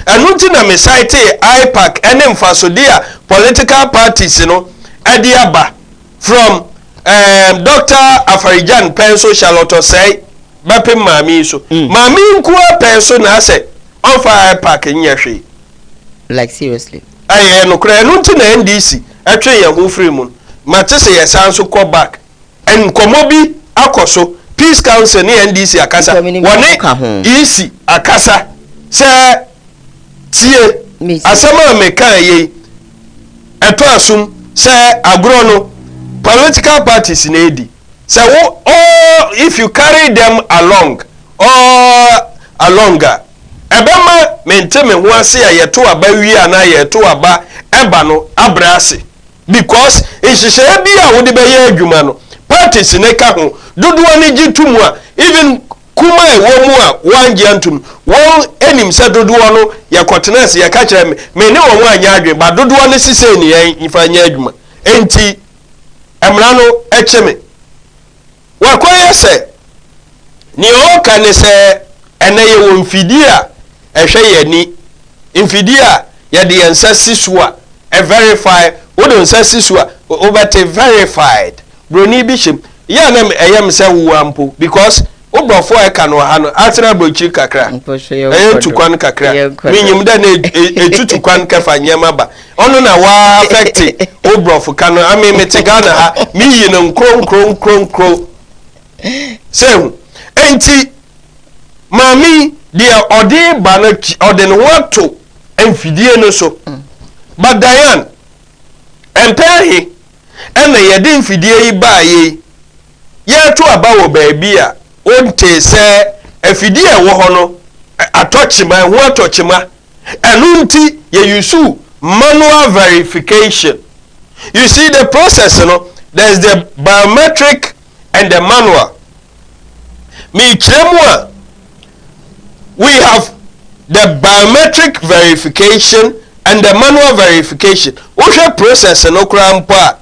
anu ti na me site ipac ene mfasode a political parties no ade aba from Dr. Afarijan penso Charlotte say bape mami so mami nkuwa penso na say on fire park nyehwe like seriously aye no kra no nti na NDC atwe ye ho free mu matese ye sanso call back en komobi akoso peace council ni NDC akasa woni EC akasa say tie asama meka ye eto asum say agro no political parties in AD. So if you carry them along or alonger, ebema menteme ho ase ya yeto aba wi ana yeto aba eba no abrase because nhihye bi a wo de be ye adwuma no parties ne ka ho dodo ani gitumu a even kuma e wo mu a wanje antum won enim se dodo no ye kotenase ye ka kire me ne wo mu anya adwe ba dodo ne sise ne yen ifa anya adwuma enti emrano echeme wakoye se ni o kane se ene ye wo mfidi a ehwe ye ni mfidi a ye de yensa siso a verify wo de yensa siso a obete verified broni bi him ya na eyem se wo ampo because obrofo e ka no ha no atena brochi kakra tukwan kakra minyim da na etutukwan kafa nyema ba ono na wa affect obrofo ka no ame metegana ha miyi no nkro so enti mami dia ode ba na ode no wato emfidie no so but Diane empehi ena yede emfidie yi ba ye to aba wo baabi a onte se afidie wo ho no atochima ho atochima enunti ye use manual verification. You see the process, there's the biometric and the manual. We have the biometric verification and the manual verification. What's your process no krampa?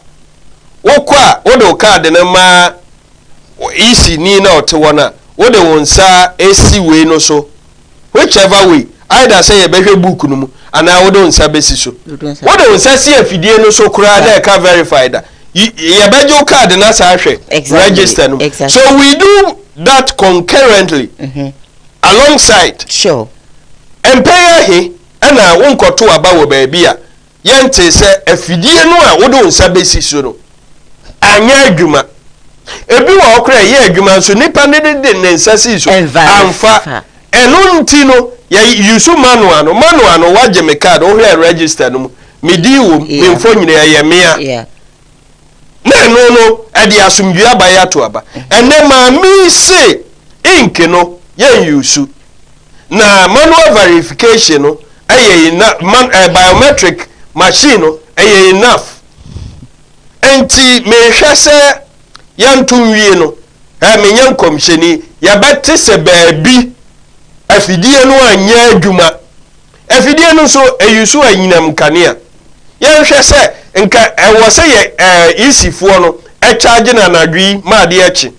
Wokwa wodo card na ma easy ni na otewana wodo wonsa esi we no so whichever way either say ye behwe book no mu ana wodo wonsa besi so wodo wonsa si afidie no so kura na ka verified ye bejo card na sa hwe register no so we do that concurrently alongside sure empire he ana wonkoto aba wo ba bia yente se afidie no a wodo nsa besi so no anya adwuma ebi wa okra ye adwuma so nipa ne de ne nsa si so amfa eno nti no ya yusu manual no waje me card o hwe register no me di wo me mfo nyine ya mea na eno no ade asomdua ba ya to aba ene ma mi se ink no ye yusu na manual verification no biometric machine no enough enti me hwese yantum wie no me nyam komhyeni ya bette se baabi afidie no anya adwuma afidie no so eyusu anyinam kanea ya hwese nka ewo se ye isifo no charge na nadwi ma de echi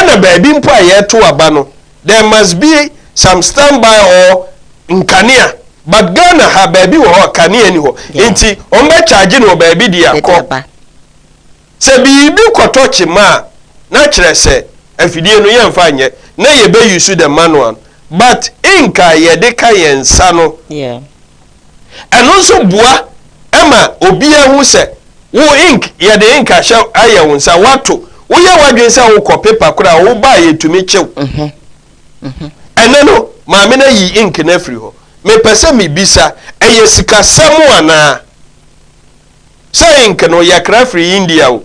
ena baabi mpo ayeto aba no there must be some standby or nkania but Ghana ha baabi wo kanea ni ho enti ombe charge no baabi di akọ se bibi kotochi ma na kire se afidie no ye mfa anye na ye be use the manual but inka ye de ka ye nsa no eno so bua ema obi ehu se wo ink ye de inka sha aye wo nsa wato wo ye wadwen se wo ko paper kura wo ba ye tumi chew eneno ma me na yi ink na free ho me pese me bisa eye sika samu ana say ink no ya kra free India o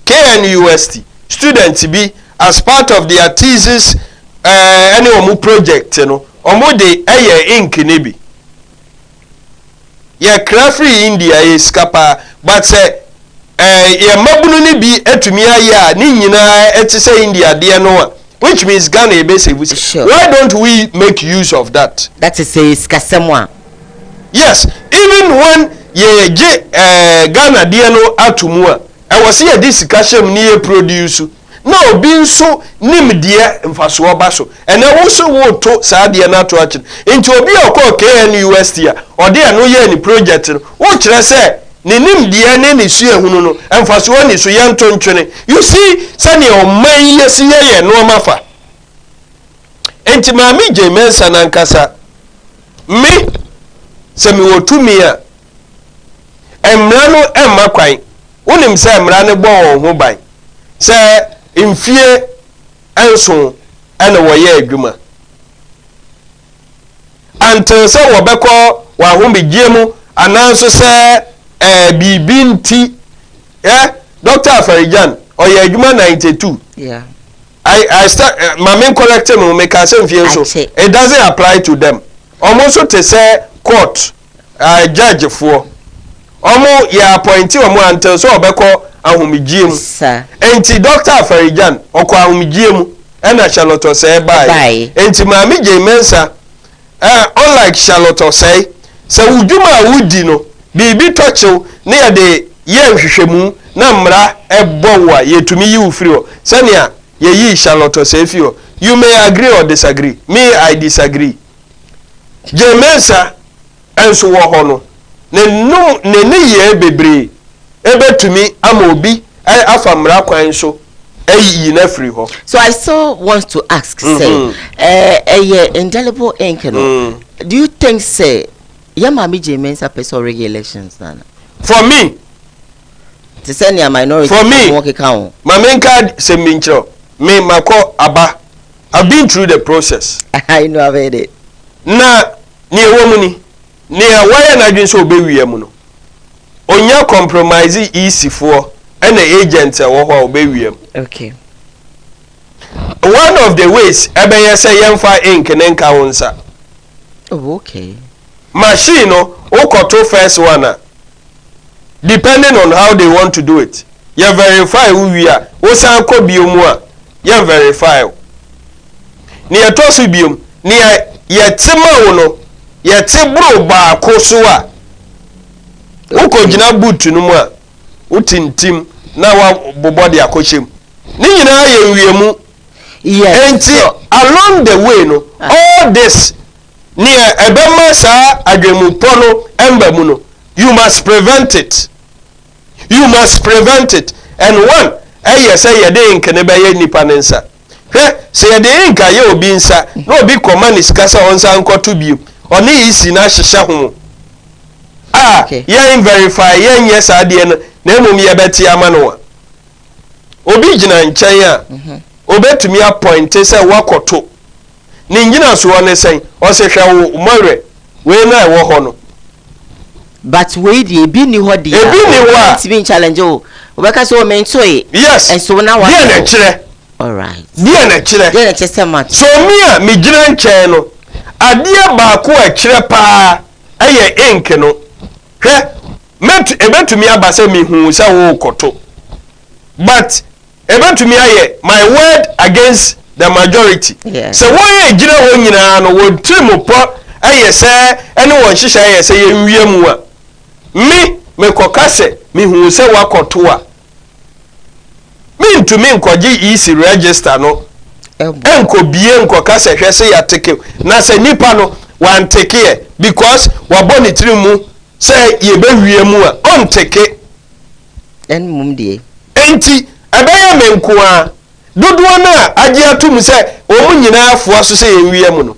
KNUST students be as part of their thesis any omu project no omu de eye ink ne bi ya kra free India is kapa but say ya mabunu ne bi etumi aya ni nyina etise India de no which means Ghana ebe save. Sure. Why don't we make use of that? That is a skasemwa. Yes, even when ye Ghana de no atumua I was here this discussion near produce. No, being so nim dear and for so basso. And I also want to Sadia not to watch it. Into a be a call KNUST or there no year any project. What should I say? Nim dear name is here, and for so one is so young ton training. You see, Sunny or my yes, yeah, no mafa. And to my J. Mensa and Cassa. Me, semi wo to me. And Mrano and Maquine. Unim say mrane bo ho ban say mfie enso ene wo ye adwuma until say wo beko wa ho begiemu ananso say bibinti Dr. Afarijan oye adwuma 92 I start my main correcting me make say mfie so it doesn't apply to them almost to say court judge for omo ya appointee omo until so obeko ahomigiem enti Dr. Afarijan okọ ahomigiem na Charlotte say bye enti maami je mensa unlike Charlotte say wudwuma wudi no bibi tochew na ye de ye hwehwemu na mra ebowa yetumi yi ufiri o sania ye yi Charlotte say fio you may agree or disagree me I disagree je mensa enso wo ho no ne ye bebre ebetumi amobi afamra kwan so ayi na free ho. So I so want to ask say indelible ink no do you think say yamami Mensa person regulations na for me to send your minority for me work account my main card say mincho me mako aba I've been through the process. I know I've heard it na ni ewomuni ni why na dwen so obewie mu no onya compromise isifo and the agent wo ho obewie mu. Okay, one of the ways ebeye say yemfa ink ne nka wonsa. Oh, okay. Machine no okoto first one depending on how they want to do it you verify who we are wo san ko biomu a you verify ni etosu biom ni yetima wo no yete bro ba koso uko gina boot no mu a utintim na wa bobody akochem ni nyina ye wiemu enti along the way no all this ni ebema sa adwemu pono emba mu no you must prevent it and one say ye de nkene be ye nipa nensa say ye de nka ye obi nsa na obi command iskasa onsa nkoto bio oni isi na hyehye ho a yen verify yen yes ade no na emom ye beti ama no wa obi gina nkyɛn a obetumi appoint say wakoto ni ngina so one sen o se hwɛ wo mɔre we na ɛwɔ hɔ no but we dey ebi ni hɔ dey ebi ni hɔ a ti challenge o obeka so o mentoe yes and so na wa dia na kyerɛ all right dia na kyerɛ say much so me a me gina nkyɛn no adeɛ baako a kyerɛ paa ɛyɛ ink no hwɛ ebetumi aba sɛ me hu sɛ wo koto but ebetumi ayɛ my word against the majority so wo ye gina ho nyina no wo trim po ayɛ sɛ ɛne wo hyehyɛ ayɛ sɛ ye nwie mu a me kokase me hu sɛ wakoto a me ntumi nkɔgye EC register no enko bie nkɔkase hwɛ sɛ ya teke na sɛ nipa no wan teke because wabɔ ne trim mu sɛ ye bewie mu a on teke en mum die enti ɛbɛyɛ me nko a dodoɔ na agye atum sɛ omu nyinaa afoa so sɛ yenwie mu no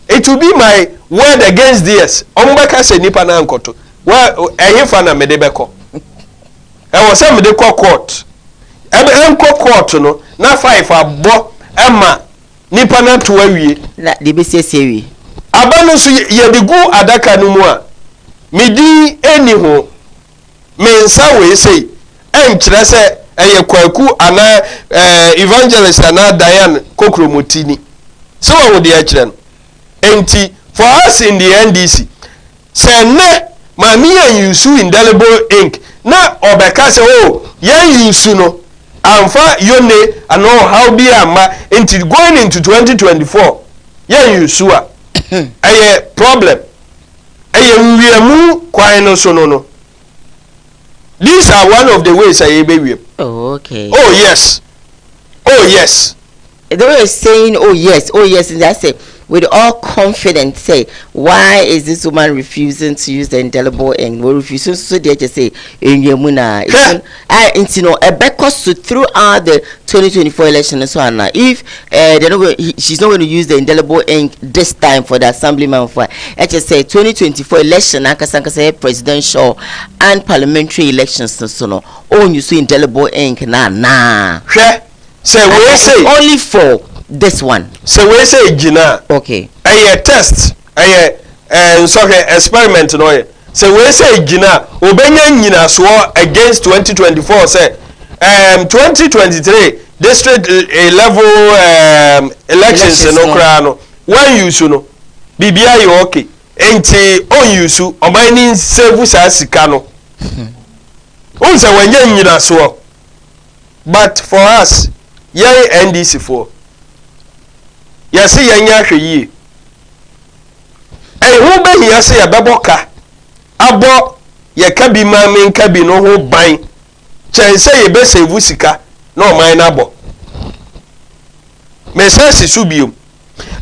it will be my word against theirs ombɛka sɛ nipa na nkoto wa ɛhefa na mede bɛkɔ ɛwɔ sɛ mede kɔ court ɛnkɔ court no na 5 abɔ ɛma nipa na to awie na de be siesie wi aba no so ye de gu adaka no mu a medi eni ho me nsa we sei ɛnkyerɛ sɛ ɛyɛ kwaku ana evangelist ana Diane Kokromotini so wo de akyerɛ no enti for us in the NDC say ne ma me use indelible ink na obeka say oh yan use no amfa yone ano how be ama enti going into 2024 yan use a ɛyɛ problem ɛyɛ wiemu kwan no so no these are one of the ways I be. Oh, okay. Oh, yes. Oh, yes. They were saying, oh, yes. And I say, with all confidence, say, why is this woman refusing to use the indelible ink? We're refusing to they just say, in your muna. You know, a because throughout the 2024 election and so on. If she's not going to use the indelible ink this time for the assemblyman for, I just say 2024 election, I say presidential and parliamentary elections so no. Oh, you see indelible ink nah. Say we say only for this one. So we say Gina. Okay. A test. Sorry, experiment no. So we say Gina. Obenya nyina so against 2024 say 2023 district level elections no kra no. When you so no. Bibia you okay. Enti on you so obani save sa sika no. Unse wenya nyina so. But for us yay NDC for yasi yanya hwe hu be yasi ya beboka abo ye ka bi ma men ka bi no ho ban chense ye be save sika no man na bo me sense su biom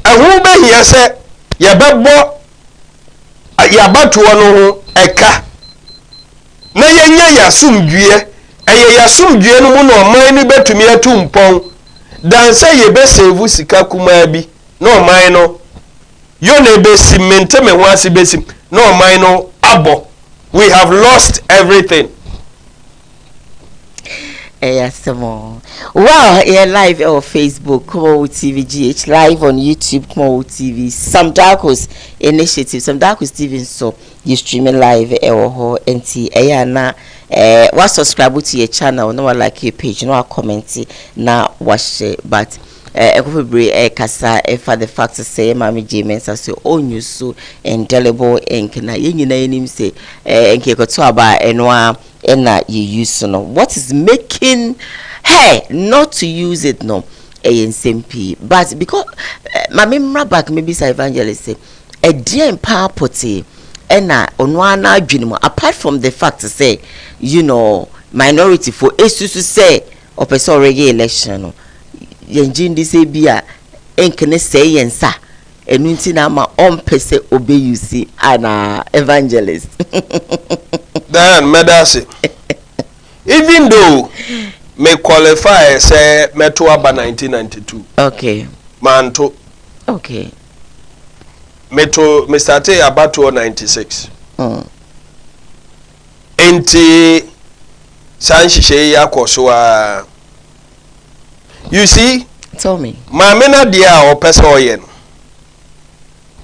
hu be yase ye bebo ya batuo no ho eka na yenya ya sumdue ya sumdue no mu no man ni betumi atumpon dan say ye be save sika kuma bi no man no yo na be mente me ho ase besim no man no abo we have lost everything. Yes, wow, yeah, live on Facebook, Koowaa TV GH, live on YouTube, Koowaa TV, Sam Darkos initiative, Sam Darkos TV, so you streaming live, NT, na what subscribe to your channel, no one like your page, no comment, na watch it, but kasa for the fact to say Mami James as your own use so indelible ink na yin say nke koto aba enwa na you use no what is making her not to use it no SMP but because Mami Mrabak maybe say evangelist say a dear power potty na onwa na adwene apart from the fact to say you know minority for esusu say opeso reggae election no yenjin di se bia enkene say yensa enu nti na ma ompese obeyusi ana evangelist then medase even though me qualify say meto aba 1992 okay manto okay me started about 96 enti san hihye yakoswa you see tell me maame na de a opese oye no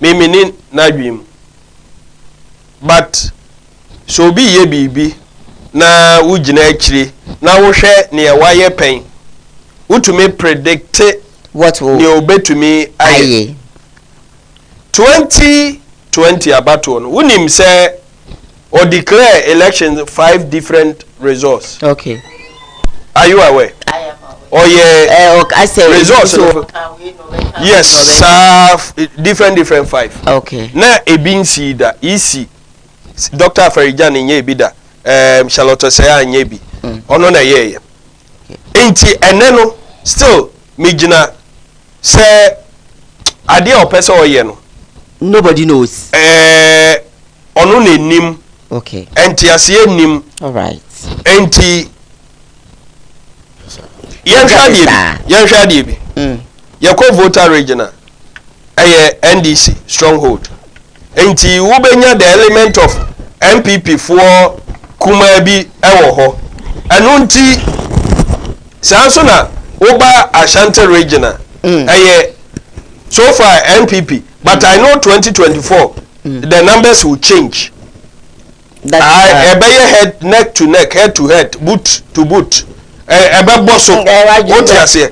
mimini na dwim but so bi ye bibi na wugina akire na wo hwe ne waye pen utumi predict what will ne obetumi aye 2020 abato no unim say or declare elections 5 different results. Okay. Are you aware? I am aware. Oh yeah. Okay, I say results. so, yes, different 5. Okay. Na ebinsi da easy. Dr. Farijan nye bi da. Charlotte say nye bi. Ono na ye. Enti ene no still migina say ade opese oye no. Nobody knows. Ono na nim. Okay. Enti asiye nim. All right. Enti yanhwade bi yakọ voter regional NDC stronghold enti wo benya the element of MPP for kuma bi ewo ho enu nti sanso na wo ba Ashanti regional so far MPP but I know 2024 the numbers will change. I head neck to neck, head to head, boot to boot. Bosso. What you say?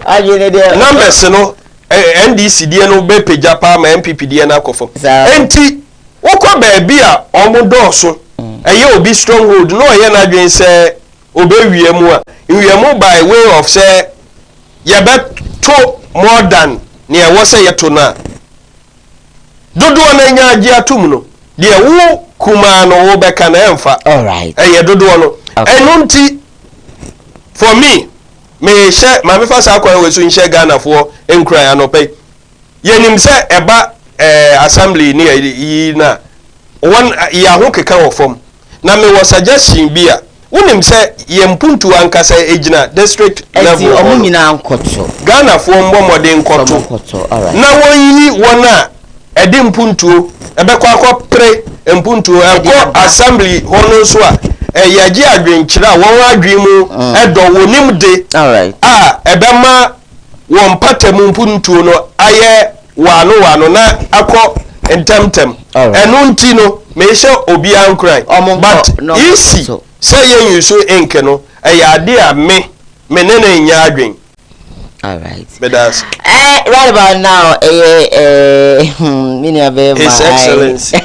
Numbers no NDC dia no be peja pa ma MPP dia na akofo. Enti wokọ baby a omodo so. Eye obi stronghold no ye na dwen say obewie mu a. Ewie mu by way of say ye bet to more than near was say ye to na. Dodo na nya agi atum no. De wo kuma no wo beka na emfa. All right. Eye dodo no. Enunti for me share my first akwa we so share Ghana for enkran anope yenim se eba assembly ni yi na one ya ho keka wo form na me was suggestion bia wonim se yempuntu ankasa ejina district level omunyina ankoto Ghana for mbomode nkoto na wonyi wona ede mpuntu ebekwa akwa pre mpuntu ekọ assembly hono so a yaji adwenkyira won adwemu edo wonim de all right ebema won patem mpuntu no aye wano na akọ entemtem enu nti no me hye obi ankran but isi say yen yuso enke no ade a me nene nya adwen. All right. But that's right about now His Excellency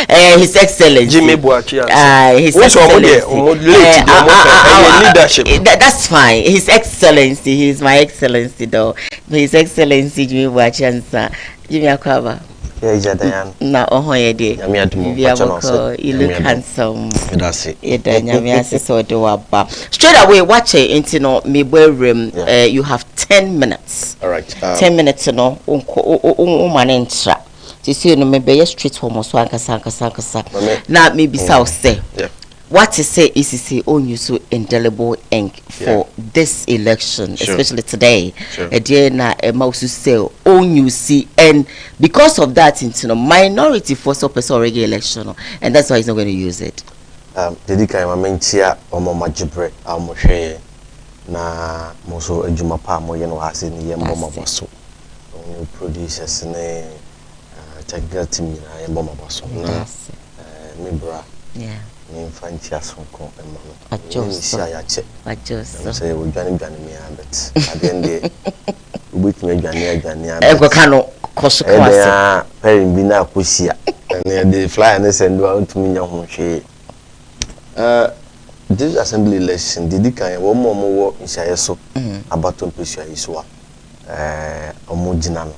His Excellency Jimmy Boachi. His Excellency leadership. That's fine. His Excellency, he's my Excellency though. His Excellency Jimmy Boachi answer. Jimmy Akwaba. Na ohoye de. You look handsome. Straight away, watch it into no me room. You have 10 minutes. All right. 10 minutes no manentra. You see no me be straight home so ankasa. Now maybe so say. What to say is say own you so indelible ink for this election, especially today. A day na a mouse to say own you see, and because of that, into minority force up a already election, and that's why he's not going to use it. Dedika mamentia or mama jibre almoshe na moso ejumapa mo yeno hasi ni yembo mabaso. Only producers ne chagati mi na yembo mabaso na mibra. Yeah. Infanti asonko emano adjust say we dwane me abet adende ubitime dwane abet kano koso kwase peri bi na akosia na the flyer na send out to me nya ho hwe this assembly election did kan wo mo wo nsaye so abaton pesua iso omugina no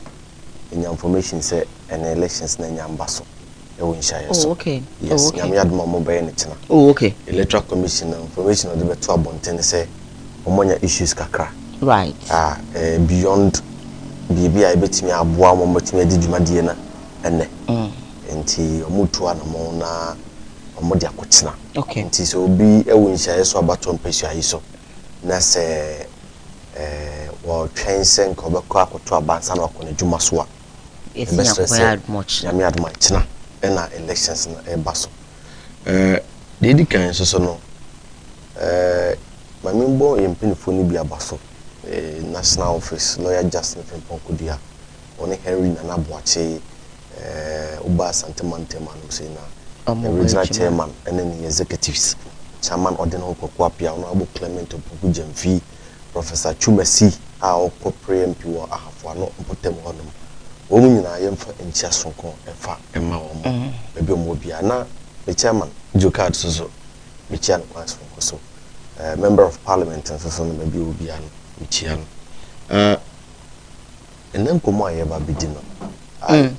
nya information say an elections na nya mbaso. Oh, okay. Yes, okay. I'm yadma mobile netina. Oh, okay. Electoral Commission information on the better bonten say omonya issues kakra. Right. Beyond BBI betimi aboa mo betimi adi dwumadie na enne. Enti omutu anamo na omodi akotena. Okay. Enti so obi ewo nhyae so abato mpesua yi so na se wo twense nko bekọ akoto abansa na okone dwuma so a. It's not quite much. Yami adma china na elections na ebaso de di kan so no my member yempinfo ni bi abaso national office lawyer Justin Fimponkodia on Henry Nana Boache Uba Santemantema no say na original chairman and then the executives chairman ordinary Koowaa Pia Honorable Clement Opugujemfi Professor Chumesi a okopre MP wo ahafo no mpotem honom wo nyina yemfa enchia sonko efa ema wo mo bebe mo bia na the chairman Jokad so Michian kwans so member of parliament and so no bebe obi an Michian and then komo ayeba bidi no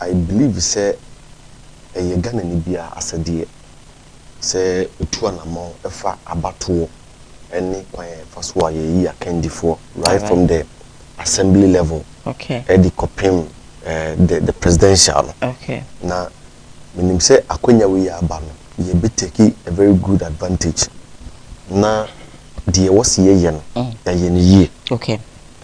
I believe say e Ghana ni bia asade say otu anamo efa abato any kwan fa so aye yi akandifo right from the assembly level the copim the presidential na minim say akonya we aba no ye be take a very good advantage na the was ye no ya ye ni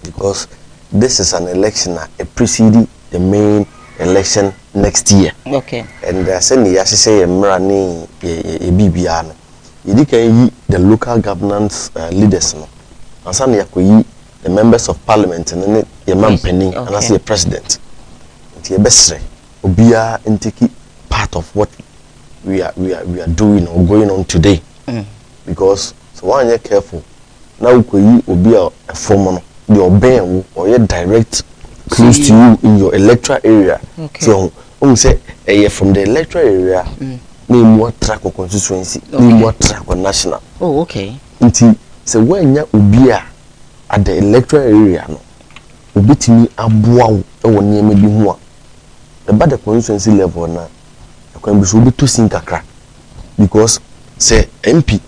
because this is an election that preceding the main election next year and say ni ya say emra ni e bibia no you can yi the local governance leaders no ansa na yakoyi the members of parliament and the man penning and as the president nti besre obia intake part of what we are doing or going on today because so one you careful now ukoyi obia a form no the obey or you direct close to you in your electoral area so say from the electoral area ni mo track or constituency ni mo track or national nti se wanya obia at the electoral area no obetimi aboa wo e wo niam bi ho a the bad constituency level na akwan bi so obeto sin kakra because say MP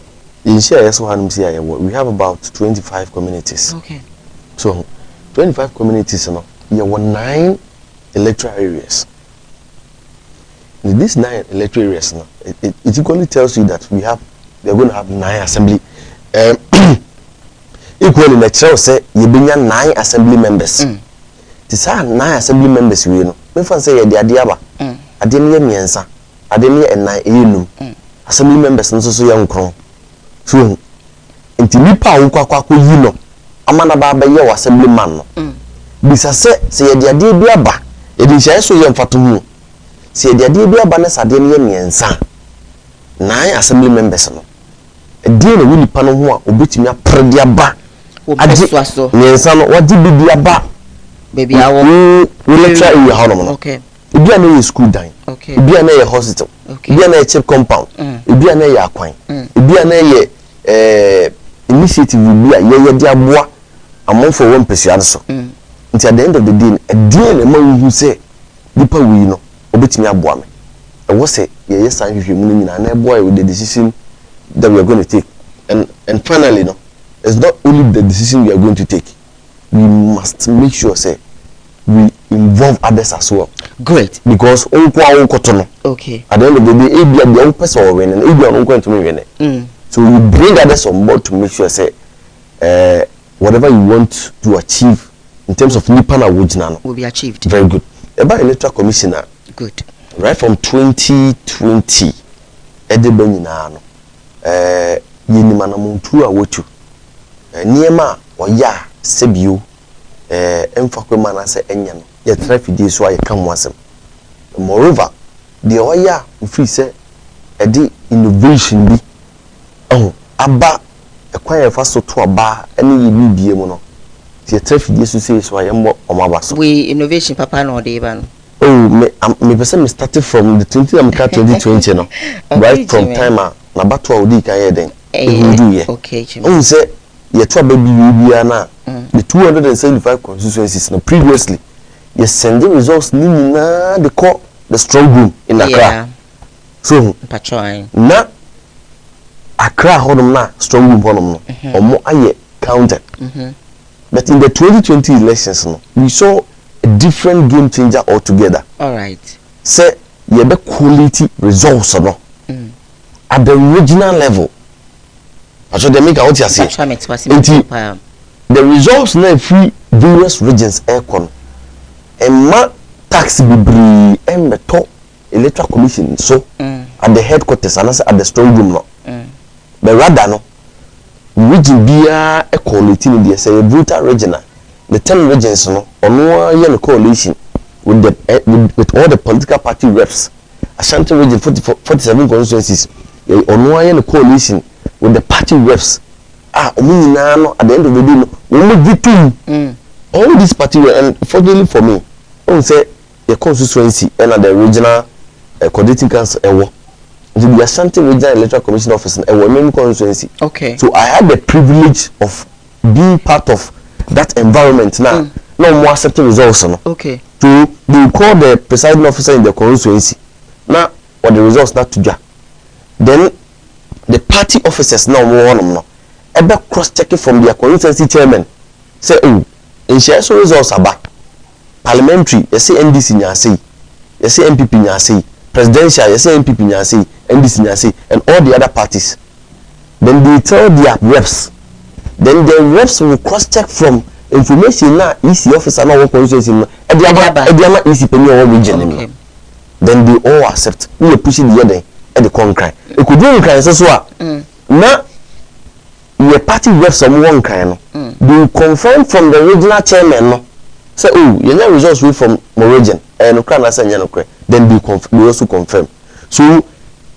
in share yes one say we have about 25 communities so 25 communities no you have 9 electoral areas. In these 9 electoral areas now, it equally tells you that we are going to have 9 assembly. Equally, natural say you bring 9 assembly members. This are 9 assembly members. We know. Me fan say the adiaba. Adeni miensa. Adeni enai enum. Assembly members nso so young kron. So, inti nipa ukwa yi no. Amana ba be ye assembly man no. Bisa se ye de ade bi aba. E di hye so ye mfato hu. Se de ade bi aba na sade ne miensa. 9 assembly members no. E di na wuni pa no ho a obetimi aprede aba. Miensa no wadi bi aba. Baby awo. We lecture in your house no. Ebi na ye school dan. Ebi na ye hospital. Ebi na ye chip compound. Ebi na ye akwan. Ebi na ye initiative bi a ye de aboa amonfo won pesua so. Nti at the end of the day a deal na man who say nipa wi no obetimi aboa me. E wo say ye san hwehwe mu nyina na boy with the decision that we are going to take. And finally no, it's not only the decision we are going to take. We must make sure say we involve others as well. Great. Because onkwa onkoto no. At the end of the day, ebia the own person will win and ebia onko ntumi win. So we bring others on board to make sure say whatever you want to achieve in terms of nipa na wojina no will be achieved. Very good. About electoral commissioner. Good. Right from 2020 edebe nyina no yenima na muntu a wotu niema oya sebio emfa kwema na se enya no ye traffic dey so aye kan wasem. Moreover the oya free say edi innovation bi aba ekwan ye fa so to aba ene ye bibie mu no ye traffic dey so say so aye mo omaba so we innovation papa no dey ba no. Me person started from the 2020 no. Right from time na bato a odi kan ye den do ye. Say ye to baby na the 275 constituencies now previously you send the results na the call the strong room in Accra. So na Accra hodom na strong room hodom no omo aye counted. But in the 2020 elections no we saw a different game changer altogether. All right. Say you be quality results no at the regional level. So they make out here say the results now free various regions aircon and ma tax be and the top electoral commission so at the headquarters and at the strong room no but rather no region bia a coalition dey say brutal regional the 10 regions no ono ye coalition with the with all the political party reps Ashanti region 47 constituencies ono ye coalition with the party reps omo nyina no at the end of the day no omo gitum all these party and fortunately for me on say the constituency and the regional coordinating council ewo the Ashanti Regional Electoral Commission office in a constituency. Okay. So I had the privilege of being part of that environment now. No more accepting results. No. Okay. So they call the presiding officer in the constituency. Now, what the results not to do. Then the party officers now more ever cross checking from their constituency chairman. Say, oh, in share so results are back. Parliamentary, you say NDC nyasi, you say MPP nyasi. Presidential, you say MPP nyasi, NDC nyasi, and all the other parties. Then they tell their reps. Then the reps will cross-check from information now. EC officer now one constituency. Ediama EC penny or region. Then they all accept. We are pushing the other at the concrete. You could do kind so now. Your party reps some one kind. They confirm from the regional chairman. No, say oh, you know results we from my region. And then they also confirm. So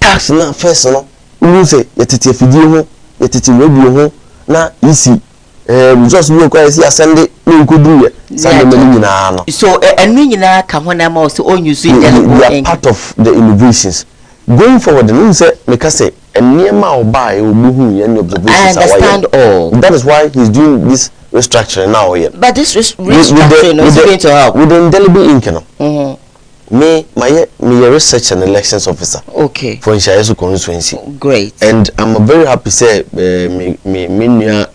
tax na first no we say yetete fidie ho yetete radio ho na isi results we go see asende na nkodu ye sande mani nyina no. So enu nyina ka ho na ma so on use in the part of the innovations going forward. No say make say enema oba e obuhu ye observations. I understand all. That is why he's doing this restructuring now here. But this restructuring is going to help with the indelible ink no. Me research and elections officer. Okay. For Nshayesu constituency. Great. And I'm very happy say me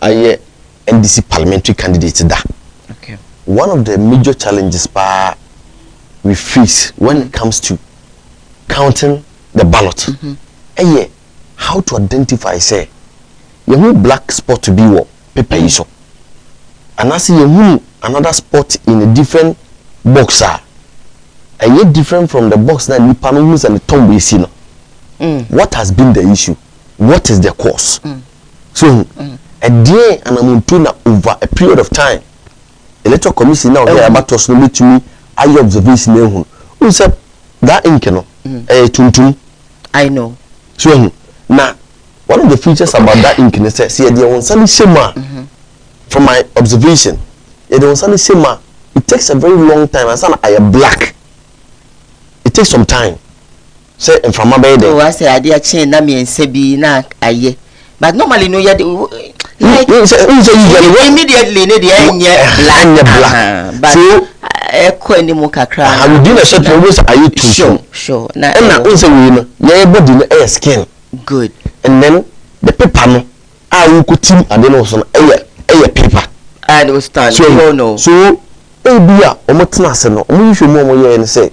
aye NDC parliamentary candidate da. Okay. One of the major challenges we face when it comes to counting the ballot. How to identify say you black spot to be what paper is so. And I see you another spot in a different box and yet different from the box that nipa no use and the tomb we see no. What has been the issue? What is the cause? So a day and I'm over a period of time. Electoral commission now here about to meet to me I observation who said that ink no tuntum. I know. So now one of the features about that ink is say there was some shema from my observation. There was some shema. It takes a very long time and some are black. It takes some time. Say and from my bed. Oh, I say I did change na me sebi na aye. But normally no you like immediately no the black. But so any mo kakra. I will do a short always are you too sure. Na say we no your body no air skin. Good. And then the paper no I will team and then also air paper. I understand. So no. So ebia omotena se no omo hwe mo mo ye say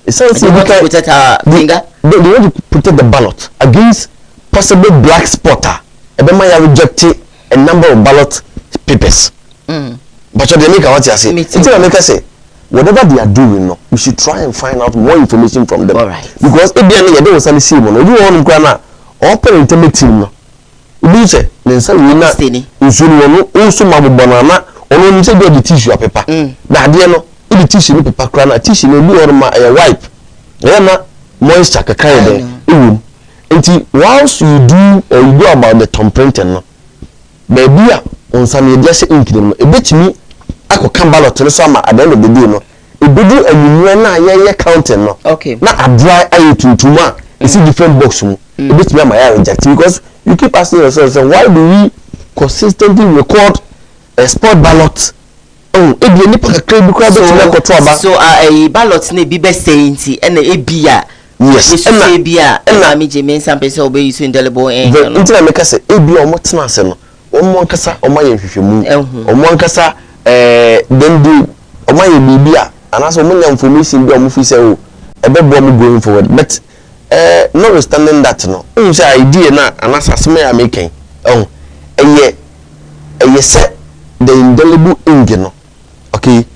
it's also they want to protect our finger. They want to protect the ballot against possible black spotter. Ebema ya reject a number of ballot papers. But they make what you say. Until make say whatever they are doing, no, we should try and find out more information from them. All right. Because if they are don't send see no, you want to na open internet team no. We say nensa we na usuru no unsu mabobana ono ni say the tissue paper. Na ade no the tissue paper kra na tissue no bi orma a wipe. Na moisture kakra dey ewu. Nti once you do or you go about the thumb printing no. Baby a onsa na dey say ink no ebetimi akoka ballot no so ama at the end of the day no. Ebedu anyuwe na ye counting no. Okay. Na adry aye tuntuma. It's a different box mo. Ebetimi ama ya reject because you keep asking yourself why do we consistently record a sport ballot? Oh, ebi ni pakakra bi kwa betu na koto aba. So a ballot na bi be sayinti na ebia. Yes. Na ebia na me je men sample say obe use indelible ink no. Ntina make say ebia omo tena ase no. Omo nkasa omo ye hwehwemu. Omo nkasa then do omo ye bibia anaso omo nya information bi omo fi say oh ebebo omo going forward but notwithstanding that no say idea na anasa asem ya making eye set the indelible ink no. Okay,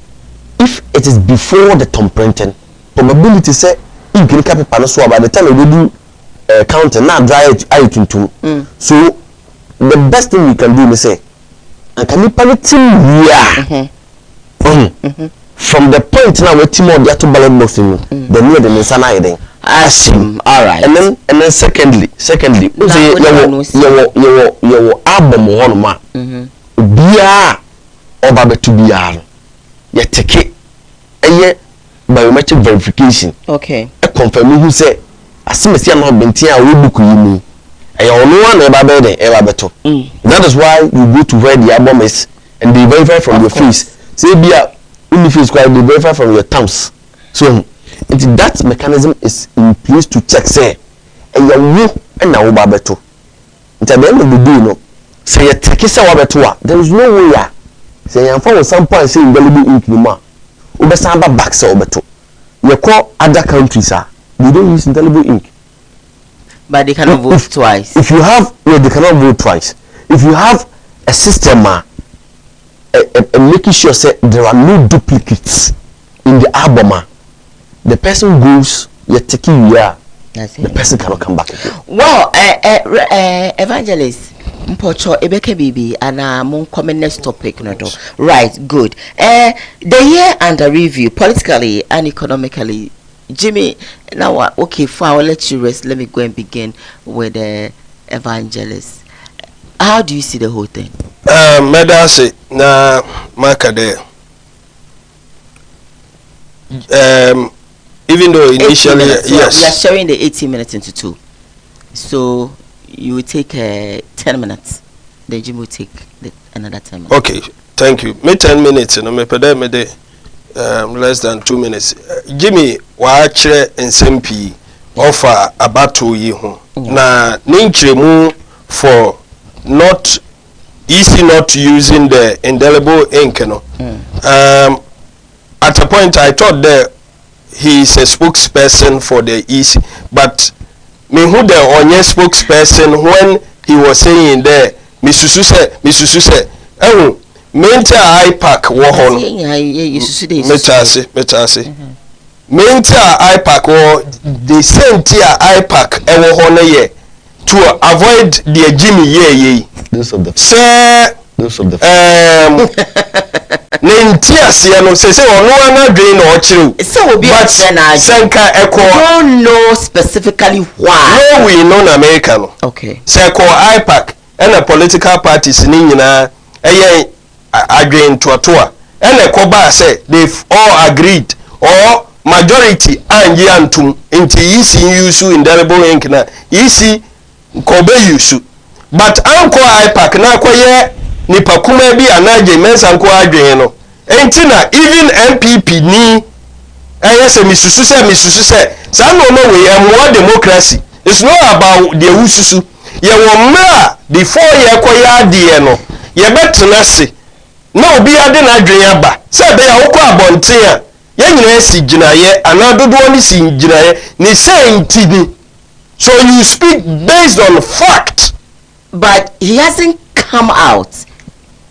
if it is before the thumb printing, probability say ink in paper no so by the time we do counter na dry tuntum so the best thing we can do is say and can you team from the point now we team of the ballot box the near the insana hiding all right and then secondly you album one ma bia oba betu bia ye take biometric verification okay confirm who say asimesi na bentin a we book yi mu ono one eba be den eba beto that is why you go to where the album is and they verify from your face say bia in face quite they verify from your thumbs so that mechanism is in place to check say wo na wo ba beto at the end of the day no say you take say wo beto a there is no way say you for some point say indelible ink ni ma wo be san ba back say wo beto you call other countries they don't use indelible ink but they cannot vote twice if you have they cannot vote twice if you have a system making sure say there are no duplicates in the album the person goes you're taking the person cannot come back again. Well evangelist mpocho ebeke bibi ana mon comment next topic no do right good the year under review politically and economically Jimmy now okay fine I'll let you rest let me go and begin with the evangelist. How do you see the whole thing? Medase na makade even though initially yes we are sharing the 18 minutes into two so you will take 10 minutes then Jimmy will take another 10 minutes. Okay, thank you. Me 10 minutes no me pede me de less than 2 minutes. Jimmy wa kire nsmp offer abato yi ho na ninkremu for not easy not using the indelible ink no at a point I thought that he is a spokesperson for the EC but me who the onye spokesperson when he was saying there misusu se mental ipac wo ho no metase mental ipac wo the sentia ipac e wo ho no ye to avoid the Jimmy ye those of the Nintiasia no say ono anadwen na ochiru so obi na senka eko don't know specifically why no we know na America no okay say ko ipac and the political parties ni nyina eye adwen totoa and e ko ba say they've all agreed or majority anje antum nti yisi use indelible ink na yisi ko be use but anko ipac na koye nipa kuma bi anaje mensa nko adwen no enti na even MPP ni ayese misusu se sa no no we more democracy it's not about the ususu ye wo mra before ye koya de no ye betena se na obi ade na adwen aba se be ya wokọ abonten a ye nyina si ginaye anadodo ni si ginaye ni senti ni so you speak based on fact but he hasn't come out.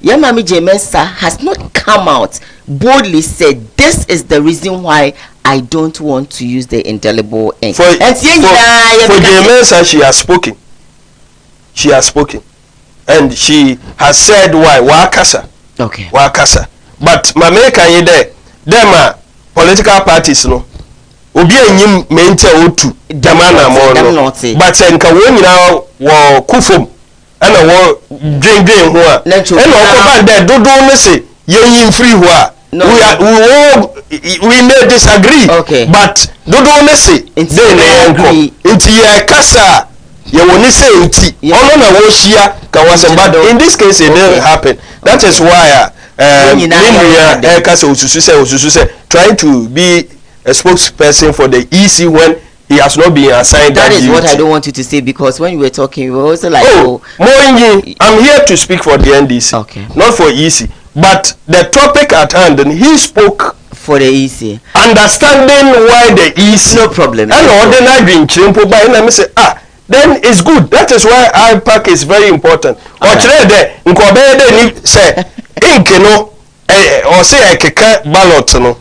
Yamami Jemensa has not come out boldly said this is the reason why I don't want to use the indelible ink. For Jemensa she has spoken and she has said why wakasa okay wakasa but mameka ye there them political parties no obi anyim mente otu jamana mo no but enka wo nyina wo kufom ana wo dwen ho a ana ko ba de dodo no se yin free ho a we may disagree okay. but dodo no se dey na yanko nti ye kasa ye woni se nti ono na wo hia ka wase but in this case it didn't happen that is why kasa osusu se trying to be a spokesperson for the EC when he has not been assigned that is duty. what I don't want you to say because when you were talking you were also like I'm here to speak for the NDC okay not for EC but the topic at hand and he spoke for the EC understanding why the EC no problem and ordinary chimpo by and say then it's good that is why IPAC is very important or there nkobe dey say ink no or say ekeka ballot no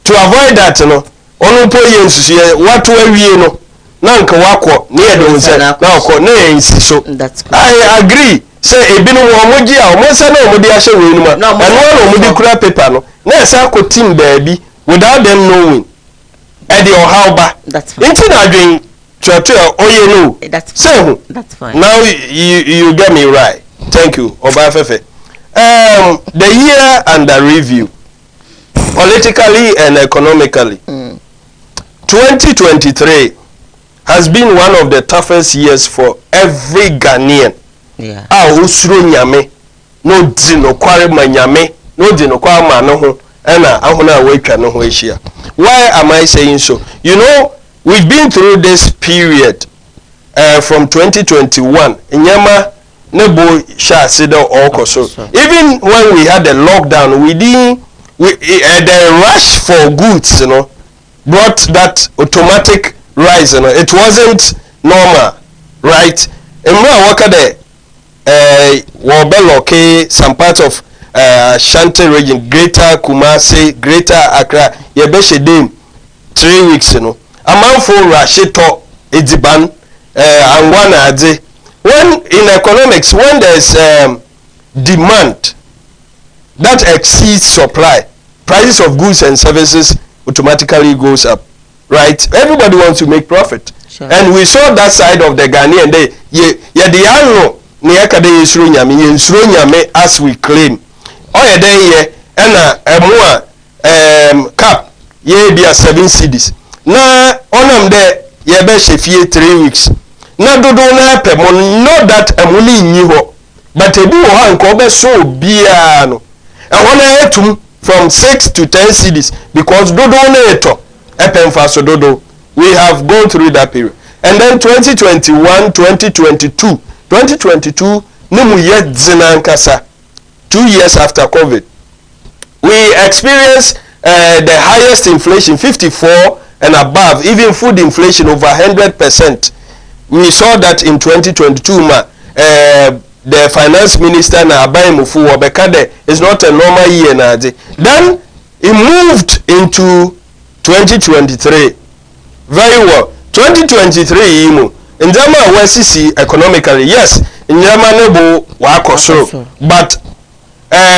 to avoid that no onu po yensusu ye watu awie no nanka wako near the unsa na wako na ensi so I agree say ebinu wo moji a o monsa na omudi ahye we numa and one omudi kura paper no na esa ko team baabi without them knowing e dey how ba inti na adwen tuatu oye no say that's fine now you get me right thank you oba fefe the year under review politically and economically 2023 has been one of the toughest years for every Ghanaian. Yeah. Usuro nyame no di no kware manyame no di no kwa ma no ho na ahona wetwa no ho ehia. Why am I saying so? You know, we've been through this period from 2021 nyama nebo sha sido okoso. Even when we had the lockdown the rush for goods, you know, brought that automatic rise, you know. It wasn't normal, right? And when I work Wobeloke, some parts of Shanti region, Greater Kumasi, Greater Accra, Yebeshe Dim, 3 weeks, you know. A man for Rashito Edziban and one ade. When in economics, when there's demand that exceeds supply, prices of goods and services automatically goes up, right? Everybody wants to make profit. Sure. And we saw that side of the Ghanaian day. The anno niyaka de yesuro nyame as we claim. Oye den ye na emu cap ye bia 7 cedis. Na onam de ye be shefie 3 weeks. Na dodo na pe mo know that emuli nyi ho. But ebi wo ha nko be so bia no. E wona etum from 6 to 10 cedis because dodo na eto epemfa so dodo. We have gone through that period. And then 2021, 2022, nimu ye dzinankasa 2 years after COVID. We experienced the highest inflation, 54 and above, even food inflation over 100%. We saw that in 2022, the finance minister na Abai Mufu Wabekade is not a normal year. Then it moved into 2023. Very well. 2023 imo njama wasisi economically, yes, njama nebo wakosoro, but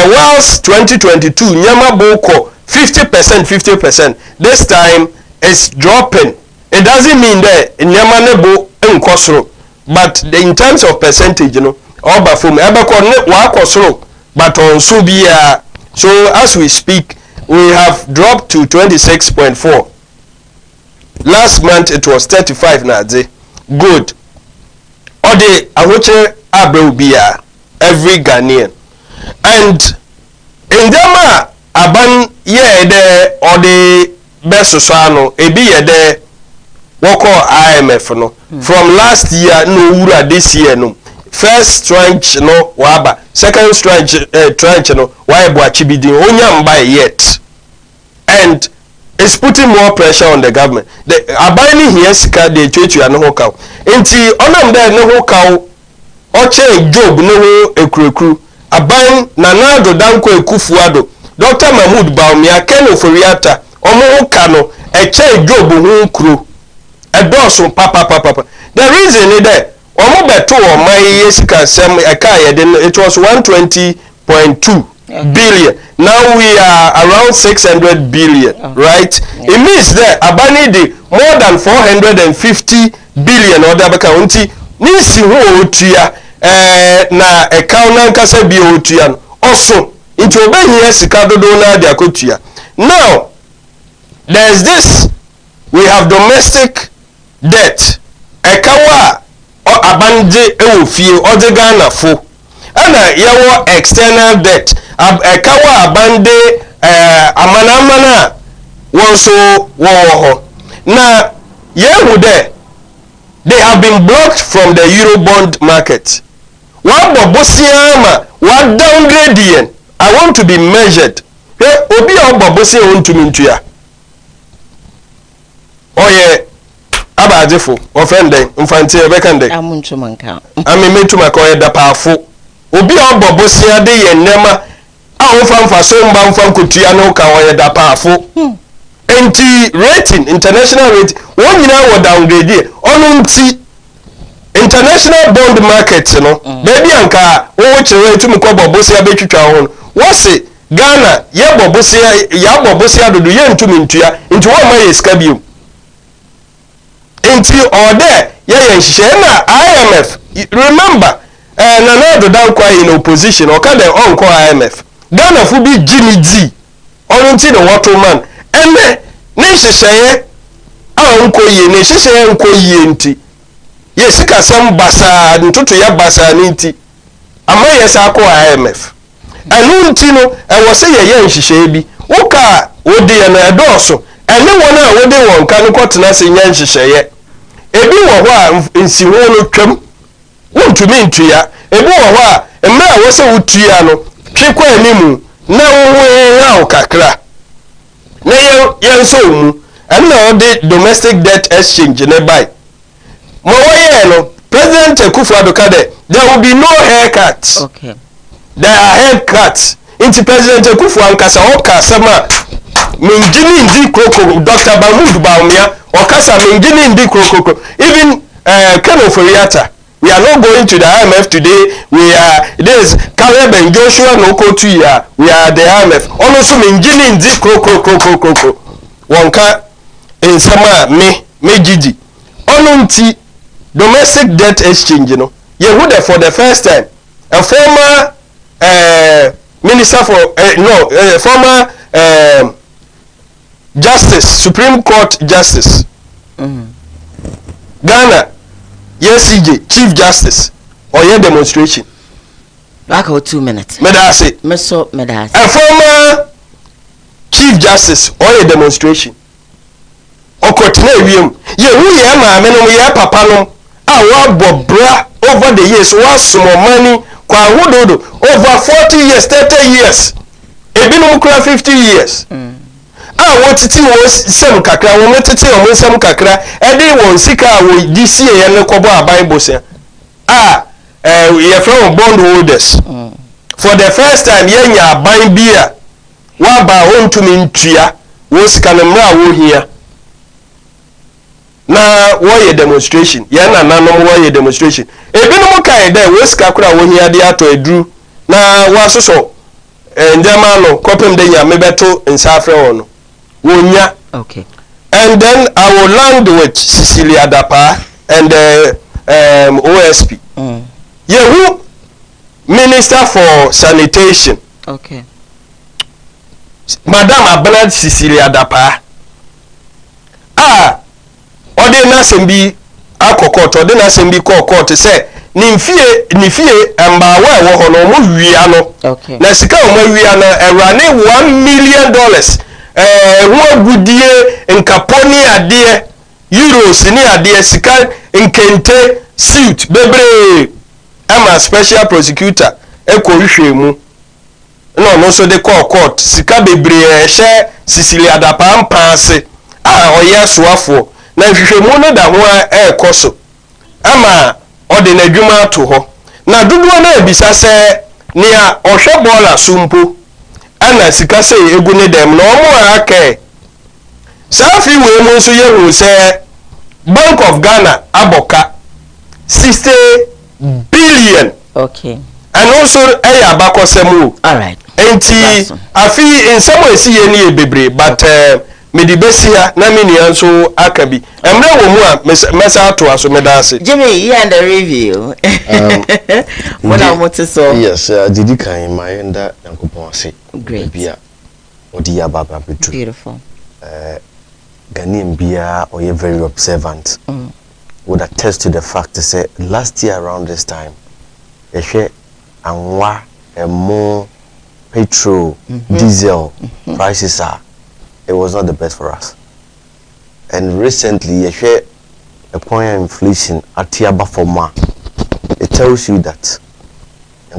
whilst 2022 njama boko 50%, this time it's dropping. It doesn't mean that njama nebo nkosoro, but in terms of percentage, you know, oba from ebeko wakosoro, but on subia. So as we speak, we have dropped to 26.4. Last month it was 35 na de. Good. Ode ahoche abrobia every Ghanaian. And in dema aban ye de ode besosano ebi ye de woko IMF no. From last year no ura this year no. First tranche no waba. Second tranche no waibu achibidi onyamba yet. And it's putting more pressure on the government. The abani here sika de twetu ano ho kaw. Enti onam da no ho kaw oche job no ho ekurekuru. Aban nanado danko ekufuado. Dr. Mahmoud Baumia Keno Foriata omo ho ka no eche job ho nkuro. Edoso papa. The reason is that omo beto o man yesika sem eka ye it was 120.2 billion. Now we are around 600 billion, right? Yeah. It means that abani de more than 450 billion or dabaka unti nisi ho otua na account kasa bi otua also into obehia sika dodo na dia kotua. Now there's this, we have domestic debt ekawa or abanje ewofie odegana fo ana yawo external debt ekawa abande amana wonso wo na yehu there they have been blocked from the Eurobond market. What bobosiama what downgrading? I want to be measured. Obi obobosi want to mintua oye abadefo offende mfanti ebekande amunchumanka amemetuma ko ye dapafo obi obobosi ade ye nema a wofamfa so mba mfa nkotua no ka wo ye dapafo rating international rating wọ́n nyinaa wọ downgrade ọ̀nù ntí international bond market no baabi anka wọ́n kyerɛ etumi kɔ bɔ bosia betwitwa ho wọ́n sɛ Ghana yɛ bɔ bosia dodo yɛ ntumi ntua nti wọ́n ma yɛ sika bio nti ɔdɛ yɛ nhyehyɛ na IMF remember Nana Addo Dankwa in opposition ɔka dɛ ɔnkɔ IMF Ghana fo bi gyi di ɔno nti ne wɔto man ɛnɛ ne nhyehyɛeɛ a ɔnkɔ yie ne nhyehyɛeɛ nkɔ yie nti yɛ sikasɛm basaa ntoto yɛ basaa ne nti ama yɛ saa kɔ IMF ɛno nti no ɛwɔ sɛ yɛyɛ nhyehyɛeɛ bi woka wode yɛ no ɛdɔɔso ɛne wɔn a wode wɔn ka no kɔtena sɛ nyɛ nhyehyɛeɛ ebi wɔ hɔ a nsiho no twam wontumi ntua ebi wɔ hɔ a mmerɛ a wɔsɛ wotua no twe kɔ animu na wo kakra na yɛn so mu ɛna ɔde domestic debt exchange ne buy mo wɔyɛ no President Akufo-Addo ka dɛ there will be no haircut okay there are haircuts nti President Akufo ankasa ɔka asɛm a mengini ndi kroko Dr. Mahmoud Bawumia ɔkasa mengini ndi kroko even Kano Foriata we are not going to the IMF today we are this Caleb and Joshua Noko 2 year we are the IMF also mengini ndi kroko wonka nsama me gigi ono nti domestic debt exchange no yehude for the first time a former minister for former justice Supreme Court justice Ghana CJ Chief Justice or your demonstration back 2 minutes medase a former Chief Justice or your demonstration okotena wiem yehu ye maame no ye papa no a wa bobra over the years wa small money kwa hododo over 40 years 30 years ebinom kura 50 years a wotiti wo sem kakra wo motiti wo sem kakra ede won sika wo disi ye ne kobo aban bosia ye from bond holders for the first time ye nya aban bia wa ba hontumi ntua wo sika no mra wo hia na woye demonstration ya na nanom woye demonstration ebinom kan dey wo sika kura wo hia de ato edru na wasoso ndema no kopem de nya mebeto nsafre wono wonya okay and then I will land with Cecilia Dapa and OSP yehu Minister for Sanitation okay Madam Abnad Cecilia Dapa ode na sembi akokot ode na sembi kokot se ni fie ambawa wo ho no mo wia no okay na sika o mo wia no erane $1 million ho agudie nkaponi ade euros ni ade sika nkente suit bebre ama special prosecutor ekohwehwe mu no so de court sika bebre ehye Cecilia Dapa mpaase oye soafo na hwehwemu no da ho ekoso ama ode na dwuma to ho na dodo na ebisa se nia ohwe bola sumpo ana sika se egu ne dem na omo aka safi we mu so yehu se Bank of Ghana aboka 60 billion okay and also abakosemu all right enti afi in some way see ye bebre but medibesia na mini so akabi emre wo mu a mesa to aso medase Jimmy you and the review what I want to so yes didi kan my enda yankopon ase great bia odi ya baba betu beautiful Ghanaian bia or you very observant would attest to the fact to say last year around this time anwa more petrol diesel prices it was not the best for us. And recently, a point of inflation at Tiaba Forma, it tells you that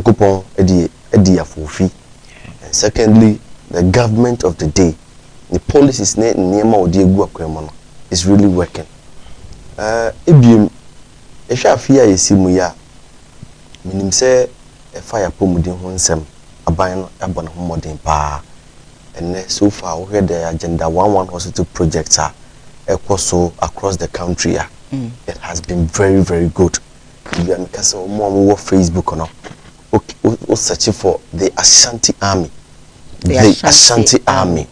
coupon fee. And secondly, the government of the day, the policies is really working. If you fear you see muya, meaning say a fire pomudin honsem, a bine abon modern pa. and so far we had the agenda 11 hospital projects are so across the country. It has been very, very good. You are more Facebook or okay, searching for the Ashanti Army. The Ashanti Army.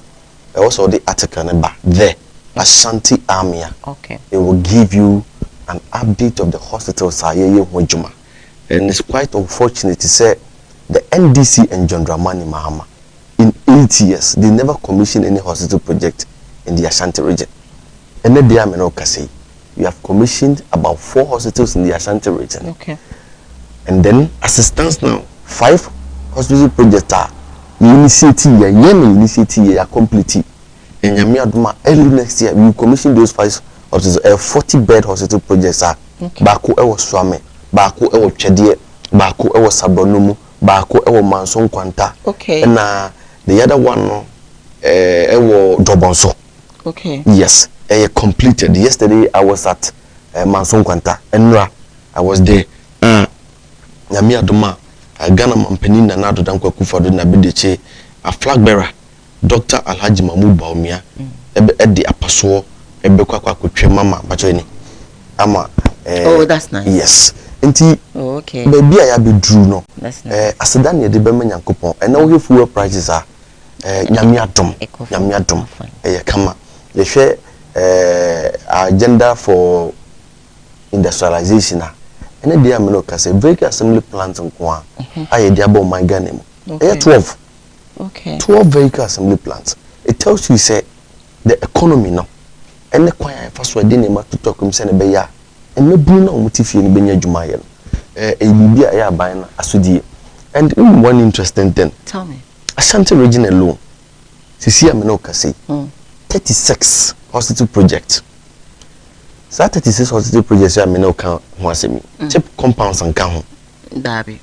Also the article number the Ashanti Army. Okay. It will give you an update of the hospitals and it's quite unfortunate to say the NDC and John Dramani Mahama in 8 years they never commissioned any hospital project in the Ashanti region. And then they are Menokasi. We have commissioned about 4 hospitals in the Ashanti region. Okay. And then as it stands now, 5 hospital projects are initiating are complete. And Yamiaduma early next year we will commission those 5 hospitals. 40-bed hospital projects are Baku Ewo Swame, Baku Ewo Chedie, Baku Ewo Sabronumu, Baku Ewo Manson Kwanta. Okay. And the other one Ewo Dobonso. Okay. Yes. Completed. Yesterday I was at Manson Kwanta and I was there. Nyami Adoma Ghana Mampeni na Nado Dankwa Kufado na Bideche a flag bearer Dr. Alhaji Mahmoud Baumia ebe edi apaso ebe kwa kutwe mama bachoni ama oh that's nice. Yes. Nti okay. Baby I be drew no. That's nice. Asedani de be Nyankopon and now fuel prices are Nyami Adom kama they share agenda for industrialization and they are say vehicle assembly plants and kwa I dey about my Ghana. 12. Okay. 12 vehicle assembly plants. It tells you say the economy now. And the kwa first word dey ma to talk say na be ya. And me bu na omutifie ni benya dwuma ye. Bibia ya ban na asodie. And one interesting thing. Tell me. Ashanti region alone. Sisi amenoka say 36 hospital project. So 36 hospital projects are menoka ho asemi. Chip compounds and kan ho. Dabi.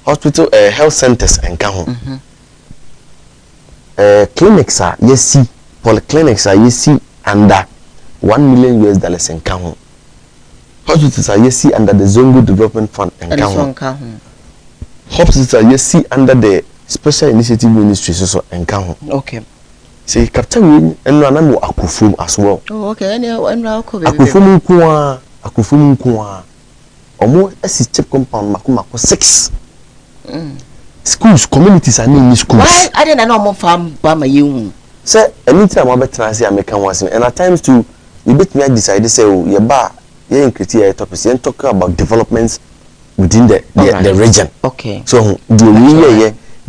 Hospital health centers and kan ho. Clinics are yes polyclinics are yes under $1 million and kan ho. Hospitals are yes under the Zongo Development Fund and kan ho. Hospitals are yes under the Special Initiative Ministry so and kan ho. Okay. Say Captain and Ranamo Akufum as well. Oh, okay. And Akufum Kwa almost as chip compound Makumako 6 schools, communities are named schools. Why I didn't know more farm Bama you. Sir, anytime I'm better I make once and at times too you bet me I decided say oh your bar yeah in criteria topics and talk about developments within the region. Okay. So the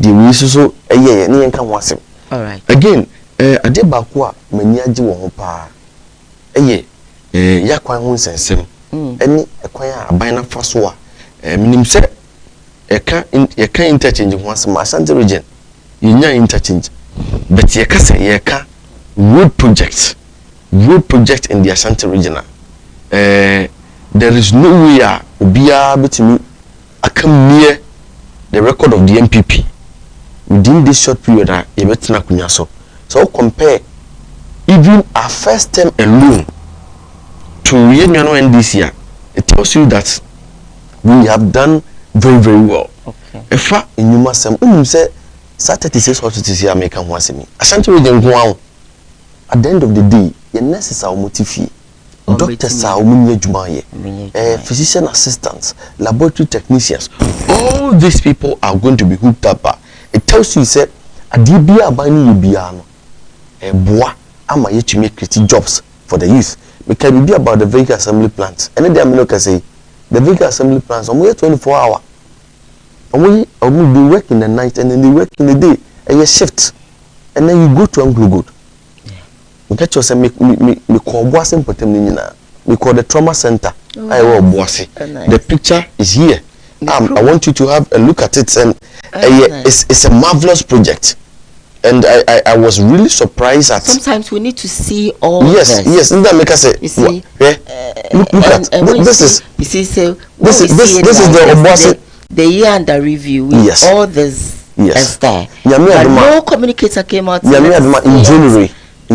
we so yeah can once. All right. Again ade ba ko a mani age wo ho pa yakwan ho nsensem eni ekwan a aban na fa so a minim se yeka interchange ho asem Ashanti region yenya interchange but yeka se yeka road project in the Ashanti region there is no way obia betimi akam near the record of the MPP within this short period you betina kunya so compare even our first term alone to NDC, it tells you that we have done very, very well. Okay. If in you must say 36 hospitals here make one me. Ashanti region go at the end of the day, your nurses are motifi, doctors are physician assistants, laboratory technicians. All these people are going to be hooked up. It tells you say adibia bani yubiano. Bois ama yet to make creative jobs for the youth. We can be about the vehicle assembly plants. And then I can say the vehicle assembly plants are 24 hours. And we do work in the night and then they work in the day. And you shift. And then you go to Anglo Good. We get yourself me call Boasim Potemina. We call the trauma center. I will Boasi. The picture is here. I want you to have a look at it and it's a marvelous project. And I was really surprised at. Sometimes we need to see all. Yes, this. That make us say. You see, look at this is. You see, so this is the year under review. Yes. All this is there. But no communicator came out. In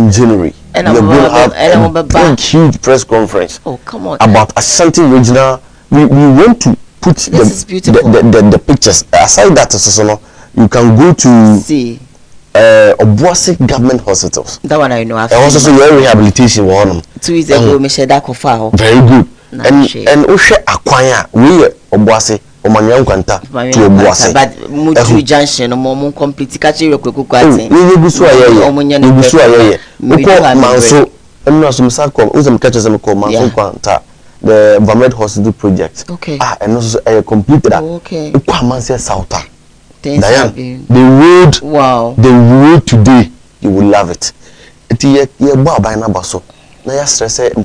January. And we're going to have a big, huge press conference. Oh come on! About Ashanti regional. We want to put the pictures. Aside that, you can go to. See. Obuasi government hospitals. That one I know. And also your rehabilitation one. 2 years ago, me share that kofa. Very good. And Oshe Akwanya, we Obuasi, Omanyan Kwanta to Obuasi. But Mutu Junction, Momon complete catching your cocoa. We will be so a Manso, and no some Sakom, Uzam catches them called Manso Kwanta, the Vamed Hospital project. Okay. And also completed that. Okay. Ukwamansia Sauta. Diane, the road, wow, the road today, you will love it. Ye by number so. Now, yes, say, you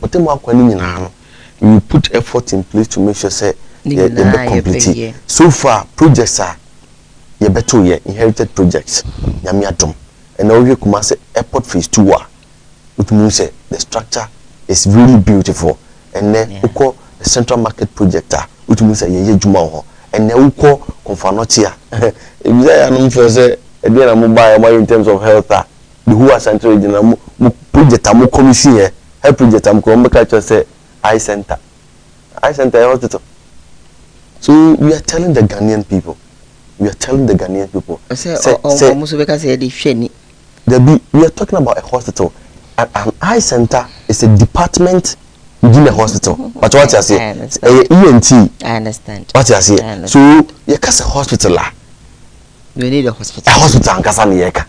put effort in place to make sure say you complete. So far, projects are ye better ye inherited projects. Yamiatum, and now you come say airport phase 2, which means say the structure is really beautiful. And then we call the central market projector, which means say ye jumaho. And then we call Confanotia. If they are known for say, again, I'm mobile in terms of health. The who are central region, project I'm commission here, help project I'm going to say eye center hospital. So we are telling the Ghanaian people, we are talking about a hospital. An eye center is a department within a hospital. But what you say? ENT. I understand. What you say? So you can say hospital la. We need a hospital. A hospital and kasa niyeka.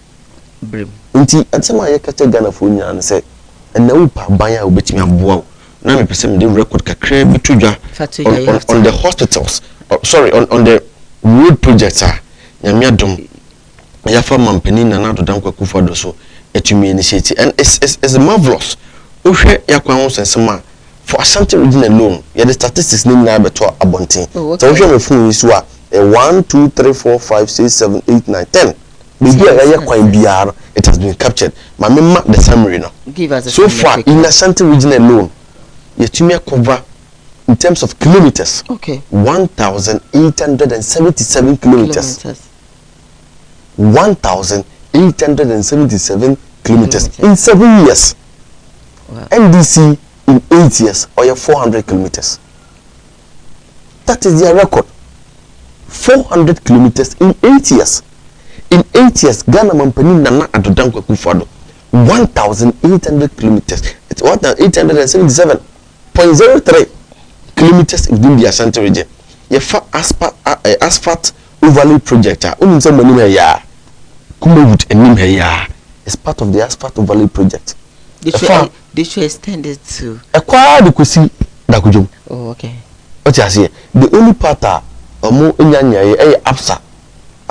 Brim. Inti ansema yeka te Ghana for nya and say and na upa banya ubetimi aboa. Na me pese me dey record kakra bitudwa on the hospitals. On the road projects are nyame adom. Ya fa mampani na na dodam kwakufa do so etumi initiate and it's marvelous. Ohwe yakwa ho sensema for Ashanti region alone, yeah, the statistics name na beto abontin. So ohwe me phone yi so a 1 2 3 4 5 6 7 8 9 10. It has been captured. Mamma the summary now. Give us a so far in Ashanti region alone, Yetumia cover in terms of kilometers. Okay. 1,877 kilometers. 1,877 kilometers in 7 years. Wow. NDC in 8 years or 400 kilometers. That is their record. 400 kilometers in 8 years. In 8 years, Ghana Mampani Nana Adodankwa Kufado 1,800 kilometers. It's 1,877.03 kilometers within the Ashanti region. Your asphalt overlay project. It's part of the asphalt overlay project. They should extend it to. Oh, okay. What you say? The only part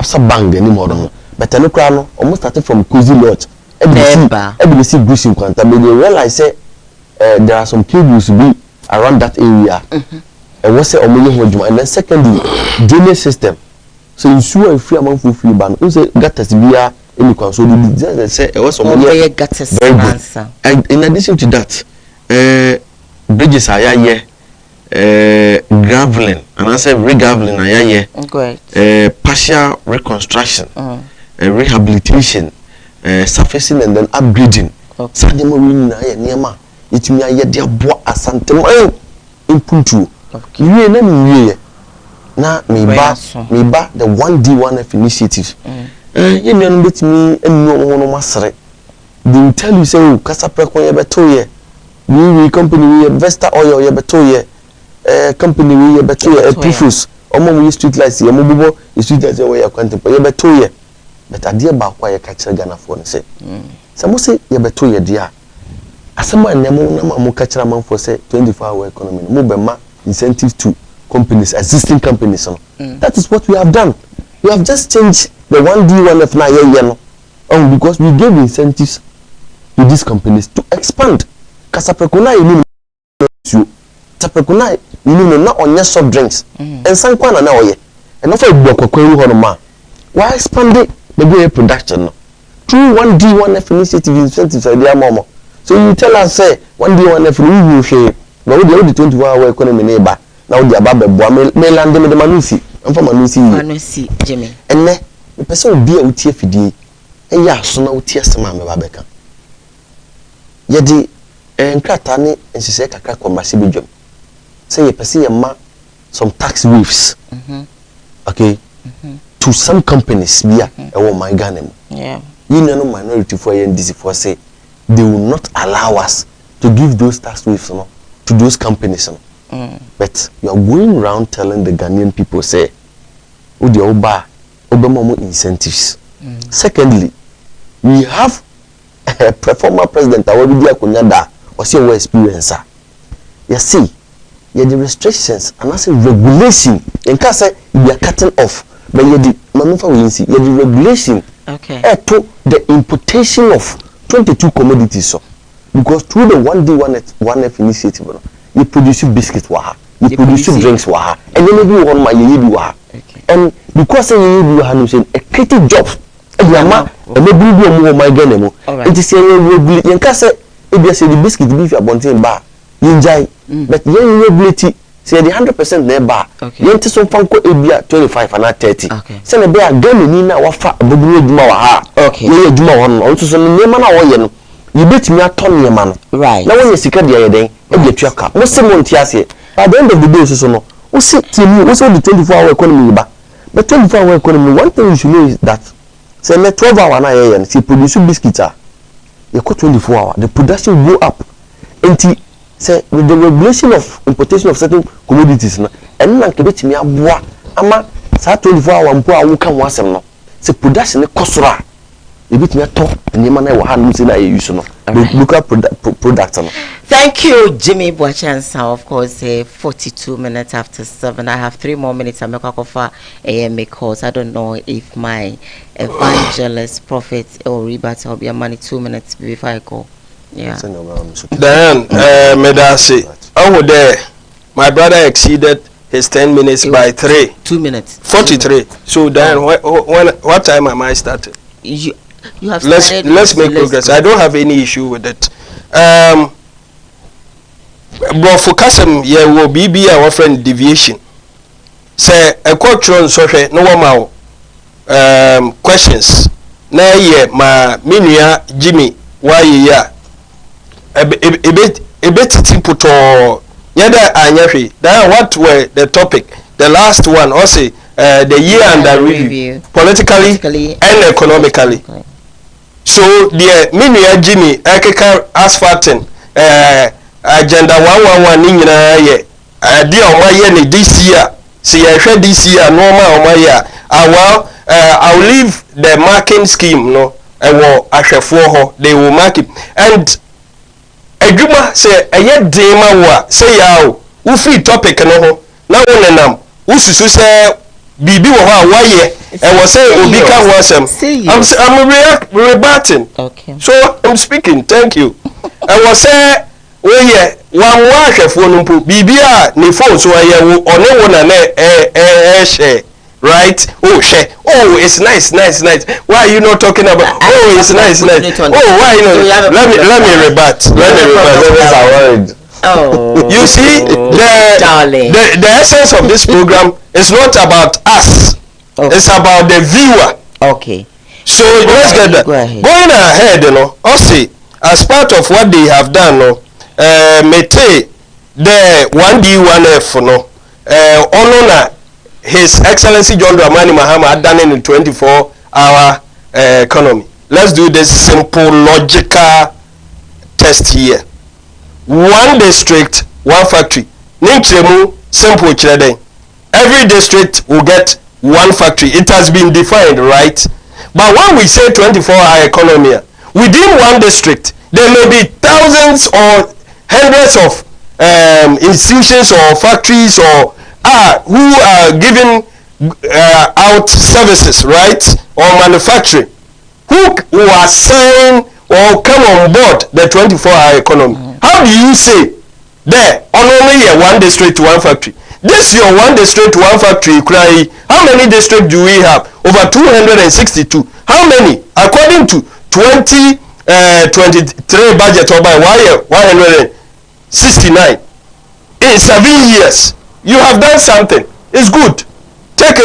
Absa bang anymore. But I know almost started from Cozy Lodge. Every see Bruce in Quanta, but they realize there are some cables to be around that area. And what's the Omoyo, and then secondly, drainage system. So you sure if free among free ban, who say gutters be any console, they say it was very good. And in addition to that, bridges are here. Graveling and I say regraveling partial reconstruction, rehabilitation, surfacing and then upgrading. Sademo win na itumi ayede abo asantema in puntu. You na me ba the 1D1F initiative. You know bit me no masre. They tell you say kasa prekon ye beto ye. We company we Vesta Oil ye beto ye. Company we beto ye Pifus. Omo we street lights ye mobubo street lights we ye kwantempo ye beto ye. But adie ba kwa ye ka kire Ghana for ne say. Say mo say ye beto ye dia. Asema nemo na ma mo ka kire man for say 24-hour economy. Mo be ma incentives to companies, existing companies. That is what we have done. We have just changed the 1D1F na ye no. Because we gave incentives to these companies to expand. Kasaprekuna ini no Taprekuna ini na onye soft drinks. Ensan kwa na oye. And offer gbokokwa ru hono ma. Why expand the way production no? Through 1D1F initiative incentives idea momo. So you tell us say 1D1F we will share. But we the 24-hour economy neighbor. Now the ababa boa me land me the manusi. Amfa manusi Jimmy. Enne me person obi a utie fidie. Eya so na utie sema me ba beka. Yedi nkrata ne nsise kakra komase bedwam. Say ye pese ye ma some tax waivers. Okay. To some companies bia e wo my Ghana. Yeah. union minority for NDC for say they will not allow us to give those tax waivers no to those companies no. But you are going around telling the Ghanaian people say udi oba more incentives. Secondly, we have a former president our Bibia Kunyada or see our experiencer. You see, the restrictions and as a regulation in case you are cutting off, but you the manufa will see the regulation to the importation of 22 commodities so because through the one day one F initiative you produce biscuits waha, you produce drinks waha, and then maybe one my you waha. And because you have a creative job, yama maybe you my genemo. It is a regulation. In case if you say the biscuit beef you are bar, you enjoy, but you regulate. Say the 100% nearby. You enter some fanko ebia 25 and 30. Say the bear game ni na wafa bubu juma wa ha. You juma one also so nema na wo ye no. You bet me aton nema no. Right. Na when you sika dia ye den e dey tuaka. Mo se mo ntiase. At the end of the day so no. We see TV, we saw the 24-hour economy ba. But 24-hour economy, one thing you should know is that say me 12 hour na ye see produce biscuits ah. You go 24 hour, the production go up. Enti say with the regulation of importation of certain commodities na and na kebe timi aboa ama sa 24 hour mpo a wo kan wasem no say production kosora e bitimi ato nyema na e wo ha no say na e use no local product no. Thank you, Jimmy Boachansa. Of course, 42 minutes after 7. I have 3 more minutes. I'm going to offer AMA calls. I don't know if my evangelist, prophet, or rebate will be a money 2 minutes before I go. Yeah. Then, Medasi, over there, my brother exceeded his 10 minutes by 3. 2 minutes. 43. So then, what time am I starting? You have started. Let's make progress. I don't have any issue with it. But for Kasem, yeah, will be our friend deviation. Say a cultural social no one questions. Na ye ma minia Jimmy why ya a bit tiputo yada anyafi. Then what were the topic? The last one also the year under review politically and economically. So the minia Jimmy ekeka asphalting agenda 111 ni nyina ye ade o ma ye ne this year see ye hwe this year normal o ma ye well I'll leave the marking scheme no ewo ahwefo ho they will mark it and adwuma say eye den ma wo say ya o wo free topic no ho na wo nenam wo susu say bibi wo ho a wo ye ewo say obi ka ho asem I'm rebating. Okay, so I'm speaking. Thank you. Ewo say oh yeah, one wash phone bibia ni phone so yeah one one na share right. Oh share, oh it's nice. Why are you not talking about oh it's nice. Oh why you know let me rebut oh you see the essence of this program is not about us. It's about the viewer. Okay, so let's get that going ahead, you know. Also as part of what they have done, no. Mete the 1D1F no honor His Excellency John Dramani Mahama had done it in 24-hour economy. Let's do this simple logical test here. 1 district, 1 factory. Ninchemu simple children. Every district will get 1 factory. It has been defined, right? But when we say 24-hour economy, within 1 district, there may be thousands or hundreds of institutions or factories or who are giving out services, right, or manufacturing, who are saying or come on board the 24-hour economy. How do you say there only 1 district 1 factory? This your 1 district 1 factory cry. How many districts do we have? Over 262. How many? According to 2023 budget or by 169 in 7 years you have done something. It's good, take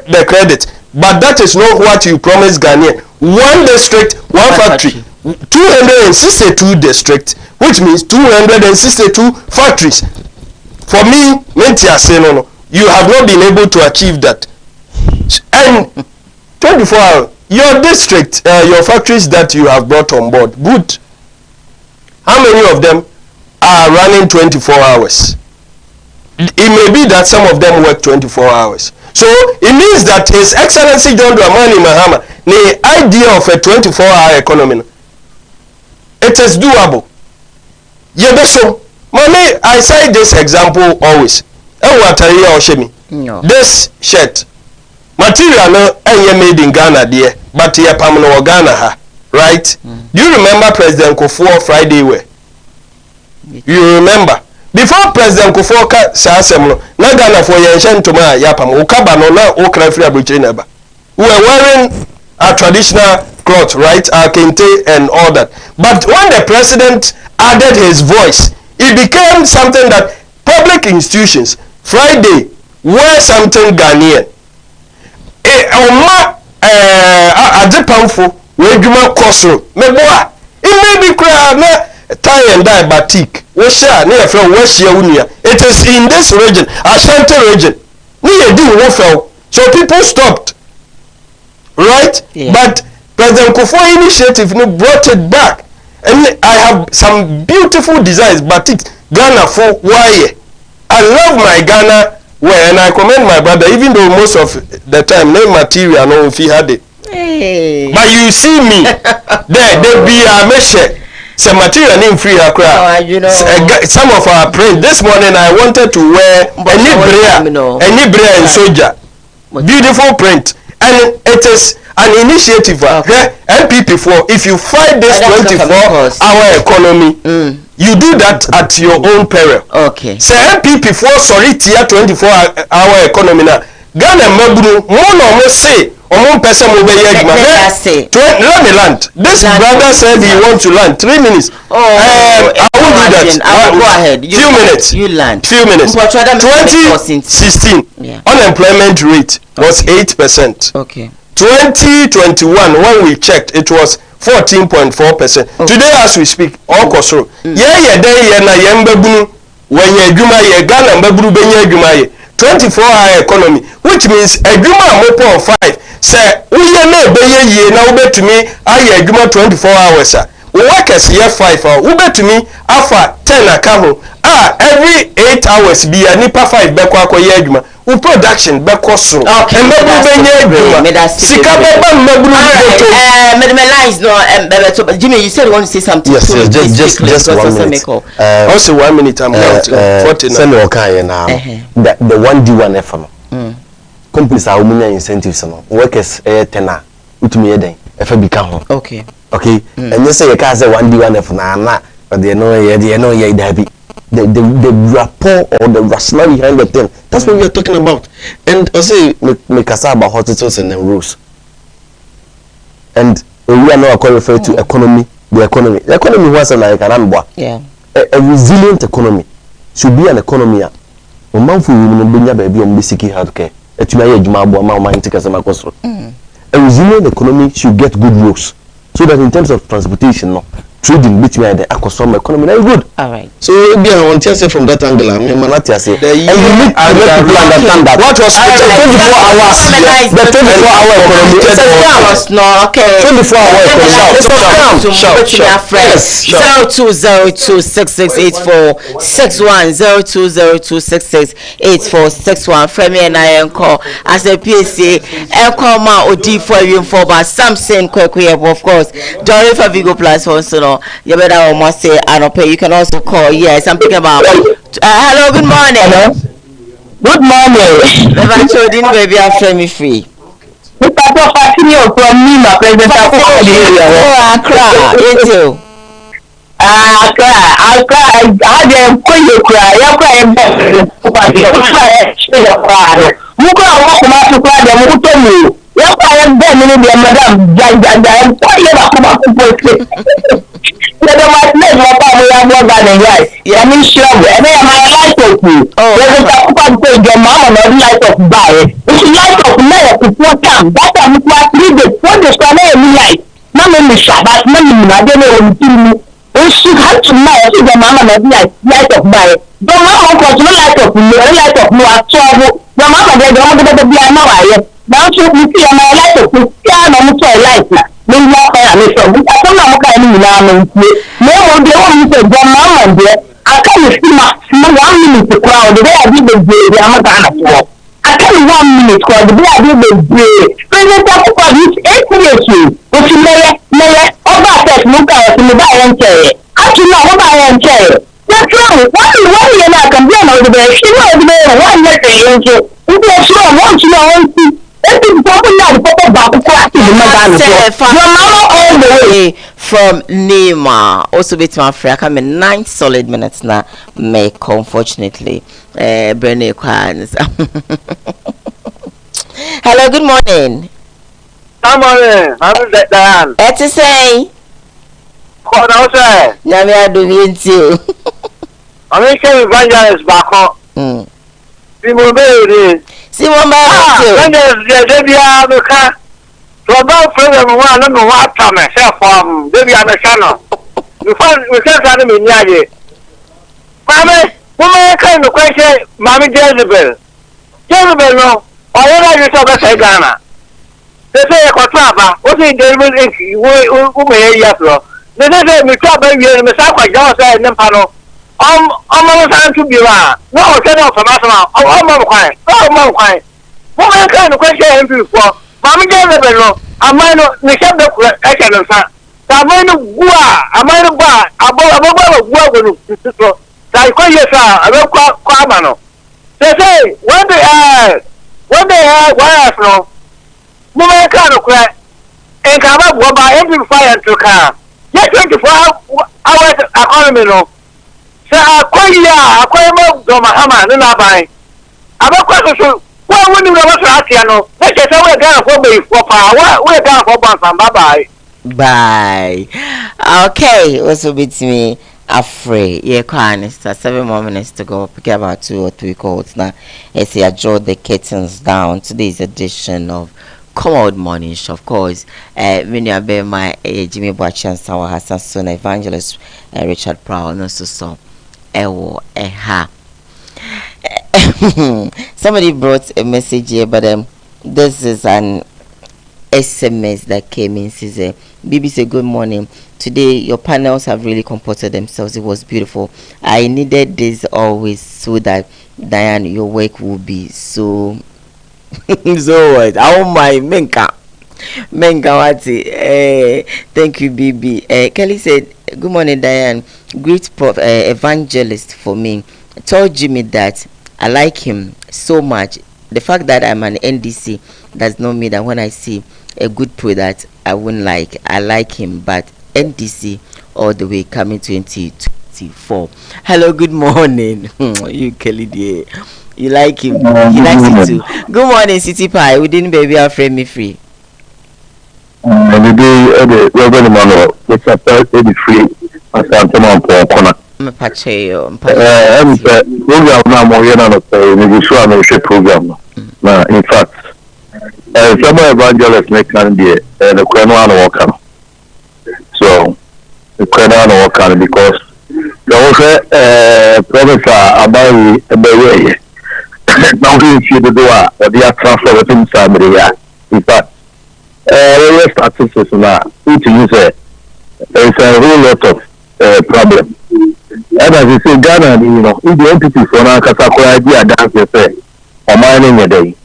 the credit, but that is not what you promised Ghanaian. 1 district 1 factory, 262 districts, which means 262 factories. For me, you have not been able to achieve that. And 24 hours your district, your factories that you have brought on board, good. How many of them are running 24 hours? It may be that some of them work 24 hours. So it means that His Excellency John Dramani Mahama, the idea of a 24-hour economy, it is doable. Yebeso, mommy, I say this example always. This shirt, material no made in Ghana there, but here pamno Ghana ha, right? Do you remember President Koowaa Friday wear? You remember? Before President Koowaa sa asem na Ghana for yenchen toma yapam ukaba no na okra free abuchi neba. We were wearing a traditional cloth, right? Our kente and all that. But when the president added his voice, it became something that public institutions Friday wear something Ghanaian. Oma adepamfo we dwuma koso meboa. It may be cry na tie and dye batik. We share near from West Yaunia. It is in this region, Ashanti region. Near do Wofel. So people stopped. Right? Yeah. But President Koowaa initiative brought it back. And I have some beautiful designs, batik Ghana for why. I love my Ghana wear and I commend my brother, even though most of the time no material no if he had it. Hey. But you see me there be a measure. Some material name free Accra. You know. Some of our print. This morning I wanted to wear any brea and soldier. Beautiful print. And it is an initiative. Okay. MPP for if you fight this 24-hour economy, you do that at your own peril. Okay. Say MPP for sorry tier 24-hour economy now. Ghana Mabunu, one almost say. Let me land. This brother said he wants to land. 3 minutes. I won't do that. Go ahead. Few minutes. You land. Few minutes. 2016 unemployment rate was 8%. Okay. 2021 when we checked it was 14.4%. Today as we speak, all kosoro. When you Ghana mbaburu benye adwuma 24-hour economy, which means adwuma mopo 5. Say we na beye na ubetumi aye adwuma 24 hours workers here 5 hours ubetumi afa 10 akaho every 8 hours be nipa 5 beko akoye adwuma production beko so embebu benye adwuma sika beba mbaburu medemelize no Jimmy, you said you want to say something. Yes, just 1 minute. Also 1 minute I'm out 40 send me okay now the 1D1 FM companies are winning incentives no workers 10 utumi eden efa bika ho okay and you say you can say 1D1 F na but they know the rapport or the rationale behind the thing, that's what we are talking about. And I say me kasa about hospitals and them rules, and we are now referring to economy. The economy was like an ambo. Yeah, a resilient economy should be an economy. Omanfu we benya baby on basic healthcare. A resilient economy should get good rules, so that in terms of transportation, no trading between the ecosystem economy very good. All right. So be I want to say from that angle, and you need to understand that what was 24 hours. The 24-hour economy. It's a no, okay. 24-hour economy. Shout. 0202668461 From me and I call as a PSA. Call ma odi for you for but Samson Kwekwe of course. Dory for Vigo Plus also. You better almost say I don't pay. You can also call. Yes, I'm thinking about. Hello, good morning. Hello. Good morning. Never told you, baby, I'm free free. Mr. Professor from Nima, President of the area. Oh, Accra, you too. Accra. I am going to cry. You cry. Yes, I am there, madam. I mean, sure, and I am a light of you. Oh, there's a mama, not light of buy. It's light of mayor to put down. That I'm quite needed. What is the name light? Mamma, but money, I don't know. We should have to know if the mama not light of buy. The mama was no light of no light of no trouble. The mama, they don't want to be a Now so we see my life to put down on my life na. Me ya kwa me so we ka na mo ka ni na me ntie. Me o de o ni se gba ma ma de. Aka me see ma 1 minute crowd the way I did the day am ga na for. Aka me 1 minute crowd the way I did the day. President of this 8 years o ti leye oba first mo ka o ti me ba yan che. Actually no ba yan che. That's wrong. One year na kan bi na o de she no o de one year ke yin so. We go show one to know from Nima, also bit my friend. I come in 9 solid minutes now. Make unfortunately, Bernie Kwans. Hello, good morning. Good morning. I'm Diane. What to say? What I say? Now me I do it too. I'm making evangelist back home. Simon Bailey. Simon Bailey. Evangelist, Debbie, I'm a car. So about freedom, one, I don't know what time myself from Debbie, I'm a channel. We can't tell me near it. Mammy, woman, kind of question, Mammy Jezebel. Jezebel, no. Or whether you saw the Ghana. They say a contraba. What is the who may hear you? They say, we talk about you and Miss Aqua Johnson and Nempano. I'm trying to be around. No, turn off from us now. Oh, Mom, quiet. Oh, Mom, quiet. What kind of question before? Mammy Jezebel, I might not accept the action of that. I might not go. I might not go. I will I call you, sir. I will call Mano. They say, when they have wires, no. Woman can't cry. And come up with my amplifier to car. Yes, 24 hours economy, no. So I call more Mahama, and I buy. I'm a question. Why wouldn't you know what I know? Let's just say we're down for me for power. We're down for one from bye. Bye. Okay, also beats me. Afraid, yeah, kindness. 7 more minutes to go. Pick about 2 or 3 calls now. As I draw the curtains down. Today's edition of Koowaa Morning Show, of course. Many are bear my Jimmy Boachan Sawa Hassan Son Evangelist Richard Prowl, no so ewo eha. Somebody brought a message here, but this is an SMS that came in. Says, BBC, good morning. Today your panels have really comported themselves. It was beautiful. I needed this always so that Diane, your work will be so so what? Oh my Menka Wati. Thank you, BB. Kelly said, good morning, Diane. Great evangelist for me. Told Jimmy that I like him so much. The fact that I'm an NDC does not mean that when I see a good product I wouldn't like. I like him, but NDC all the way coming 2024. Hello, good morning. You Kelly dear. You like him. He likes it too. Good morning, City Pie. We didn't baby our friend me free. Every day, Reverend Manuel, it's a Thursday free. I can't come on for a corner. Mpacheo. Program now more than maybe sure I'm a program. Now, in fact, some evangelists make an idea the Koowaa worker. So the Koowaa worker because there was a professor about a baby. Now he see the door or the transfer within Samuel. In fact, we statistics now. Which is there's a whole lot of problem. And as you say, Ghana, you know, if the entity for now, Kasakura idea dance say, or mining a day,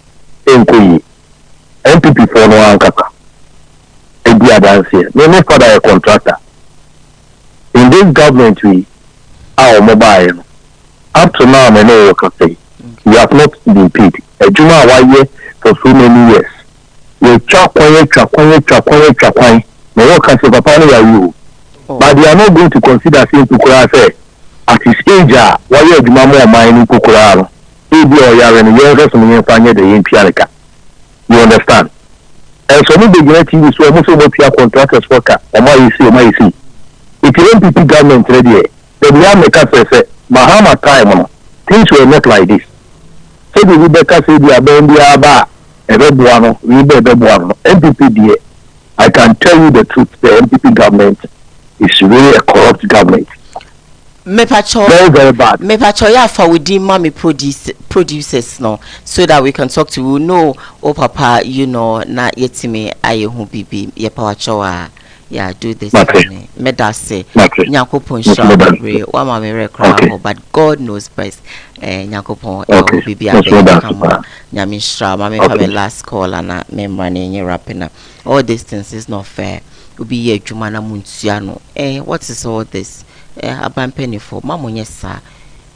entity for no Ankasa, idea dance here. No, no father a contractor. In this government, we are mobile. Up to now, I know what I say. We have not been paid. A Juma Waye for so many years. We chakwan. No one can say, Papa, you. But they are not going to consider saying to Kura at his age, why you Jumamo mining Kukura? Maybe or you are in the years of the Pianica. You understand? And so, maybe the TV is almost what contractors worker, or my see. If you don't people government ready, then we have make us say, Mahama time, things were not like this. So the Rebecca said, "We are going to have a Rebuano, MPP. I can tell you the truth. The MPP government is really a corrupt government. Mepacho, very, very bad. Mepacho, ya for within mommy producers no so that we can talk to you know papa na yetime aye hu bibi ye power chowa yeah do this medase nyakopon shabre wa ma me rekra but God knows best nyakopon bibi abekama nyame shra ma me fa me last call and me money nye rapina all these things is not fair obi ye adwuma na muntua no what is all this aban penny for mamonye sa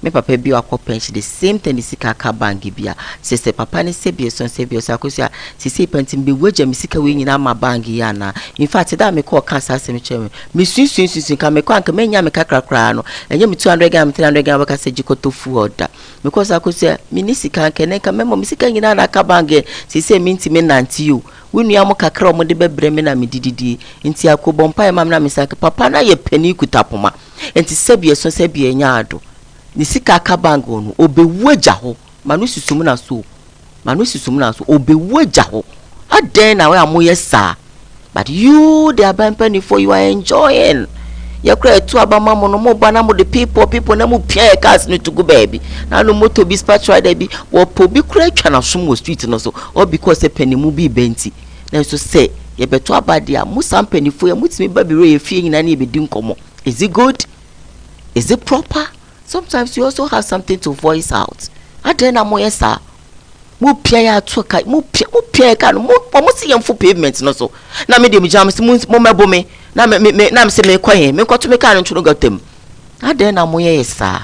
me papa bi akọ pension the same thing sika ka bank bia se papa ne se bi so akosia se pentin be waja me sika we nyina ma bank ya na in fact that me call cancer se me chem me sunsun ka me kwa nka me nya me kakrakra no enye me 200 gram 300 gram baka se jikoto fu order because akosia me ni sika nka ne ka me mo me sika nyina na ka bank se minti me nanti you wunu ya mo kakra mo de bebre me na me dididi nti akobompa ya mam na me saka papa na ye pani kutapoma enti se bi so se bi nya ado ni sika ka bango no obewu agya ho manu susum na so obewu agya ho aden na we amoye sa but you they are bumping for you are enjoying you cry to abama mo no mo bana mo the people na mo pia cars no to go baby na no moto bi dispatch rider bi wo po bi cry twa na so mo street no so all because e panimu bi benti na so say ye beto abade a mo sam panifo ya mutimi ba bi re ye fie nyina na ye be di nkomo is it good, is it proper? Sometimes you also have something to voice out. Adena moye sa. Mu pia ya atoka, mu pia ka no mo si yemfo pavement no so. Na me de mi jam mo mebo me. Na me se me kwaye, me kwato me ka no nturo gatem. Adena moye sa.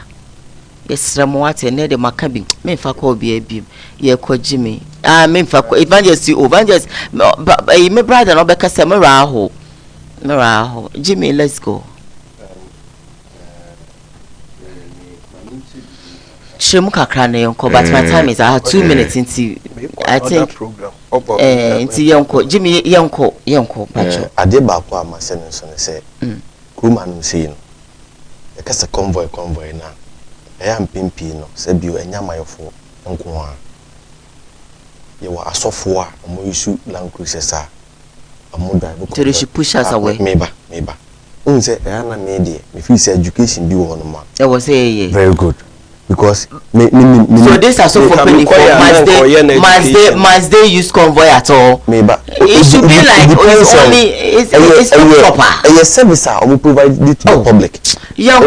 Yesra mo ate ne de maka bi. Me fa ko bi abi. Ye kwaji me. Me fa ko evangelist me brother no be ka se me ra ho. Jimmy, let's go. Shemu kakra na yonko but my time is I have 2 minutes into I think into yonko Jimmy yonko pacho ade ba ko amase no so ne say kuma no say no e kasa convoy na e am pimpi no say bio enya mayofo nko ha ye wa asofo a mo yisu land cruisers a amoda bo to she push us away meba unse e ana me dey me feel say education bi wo no ma e was say very good because so this are so for must they use convoy at all? It should be like it's not proper. A service we provide it to the public. Young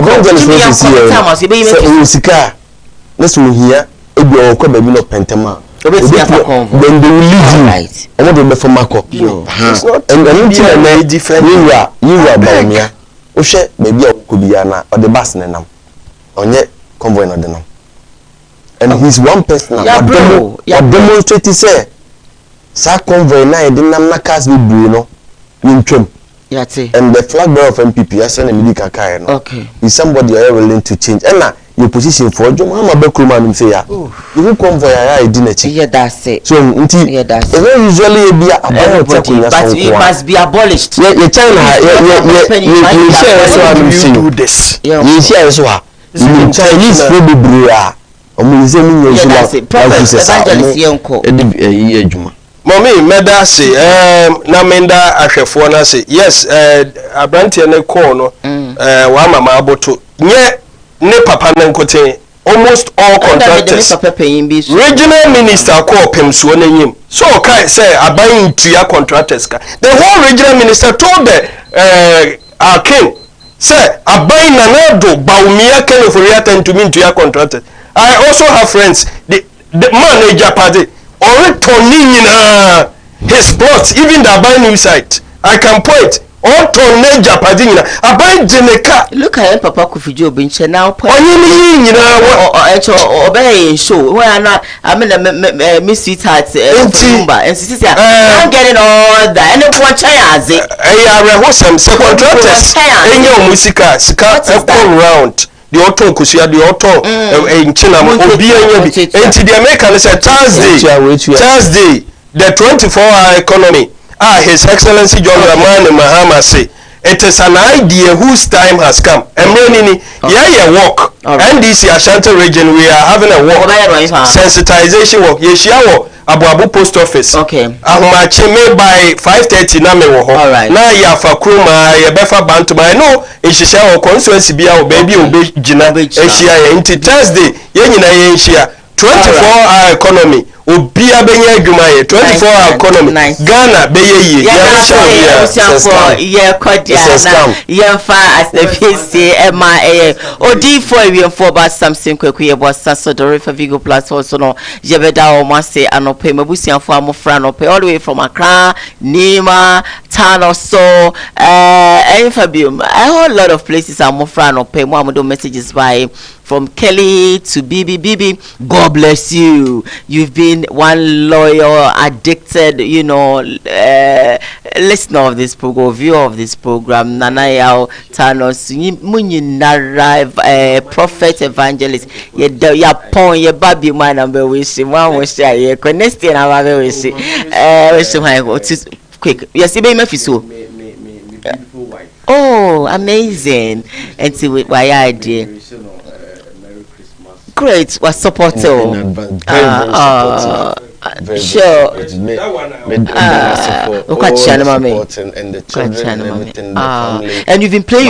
let's here or baby no pentama. Then they will leave you. Right. I want to be for Marco. And different. You are Bamia. Oshe baby could be or the bus nenam. Onye convoy no de no. And he's one person demonstrate say sa convoy na e dinam na cars be bru no ntwem and the flag bearer of MPP asana me dika kai no okay is somebody you are willing to change and na your position for jom ha ma bakroma no say ya you convoy ya e dinachi yeah that's it so nti even usually e bia about but it must be abolished yeah China you do this you share so ha Chinese people be bria omulize mi nyesu la evangelist yenko ejuma mommy meda say na menda ahwefo na say yes abrantie ne call no wa mama aboto nye ne papa na nkote almost all contractors regional minister call pemsuo na nyim so kai say aban tuya contractors ka the whole regional minister told the our king say aban na na do baumia ken for yata to me tuya contractors. I also have friends the manager party or Tony his plots even the aban new site I can point on Tony Japadina aban jeneka look at papa Kufijo binche now point onye or obey show where na I mean miss sweetheart number and sister I'm getting all that and one chance eh some contractors enye musika sika round the auto kusia the auto in China obi anya bi enti the American say Thursday the 24-hour economy his excellency John Dramani Mahama say it is an idea whose time has come emrenini yeah work NDC Ashanti region we are having a work sensitization work yeshia work Abu post office okay ahumachi me by 5:30 na me wo ho na ya fa kroma ya befa bantuma I know ehihia wo constituency bia wo baby obegina ehia ya nti Thursday ye nyina ye ehia 24-hour economy obia benya adwuma ye 24-hour economy Ghana beye ye ya kodia na yemfa as the PC odi for we for ba something kwaku ye bo saso dore for Vigo Plus also no yebeda o mase anope mabusianfo amofra no all the way from Accra Nima Tano so Fabium a whole lot of places amofra no pe mo amodo messages by from Kelly to Bibi. God bless you. You've been one loyal, addicted, listener of this program, viewer of this program. Nana Yao Thanos, prophet evangelist. Ya pon ye baby man ambe wish one wish ya connect na ambe wish. Wish my quick. Yes, you be me fiso. Oh, amazing. And see what why idea. Great, was supportive. Sure. Look at China, mommy. And you've been playing.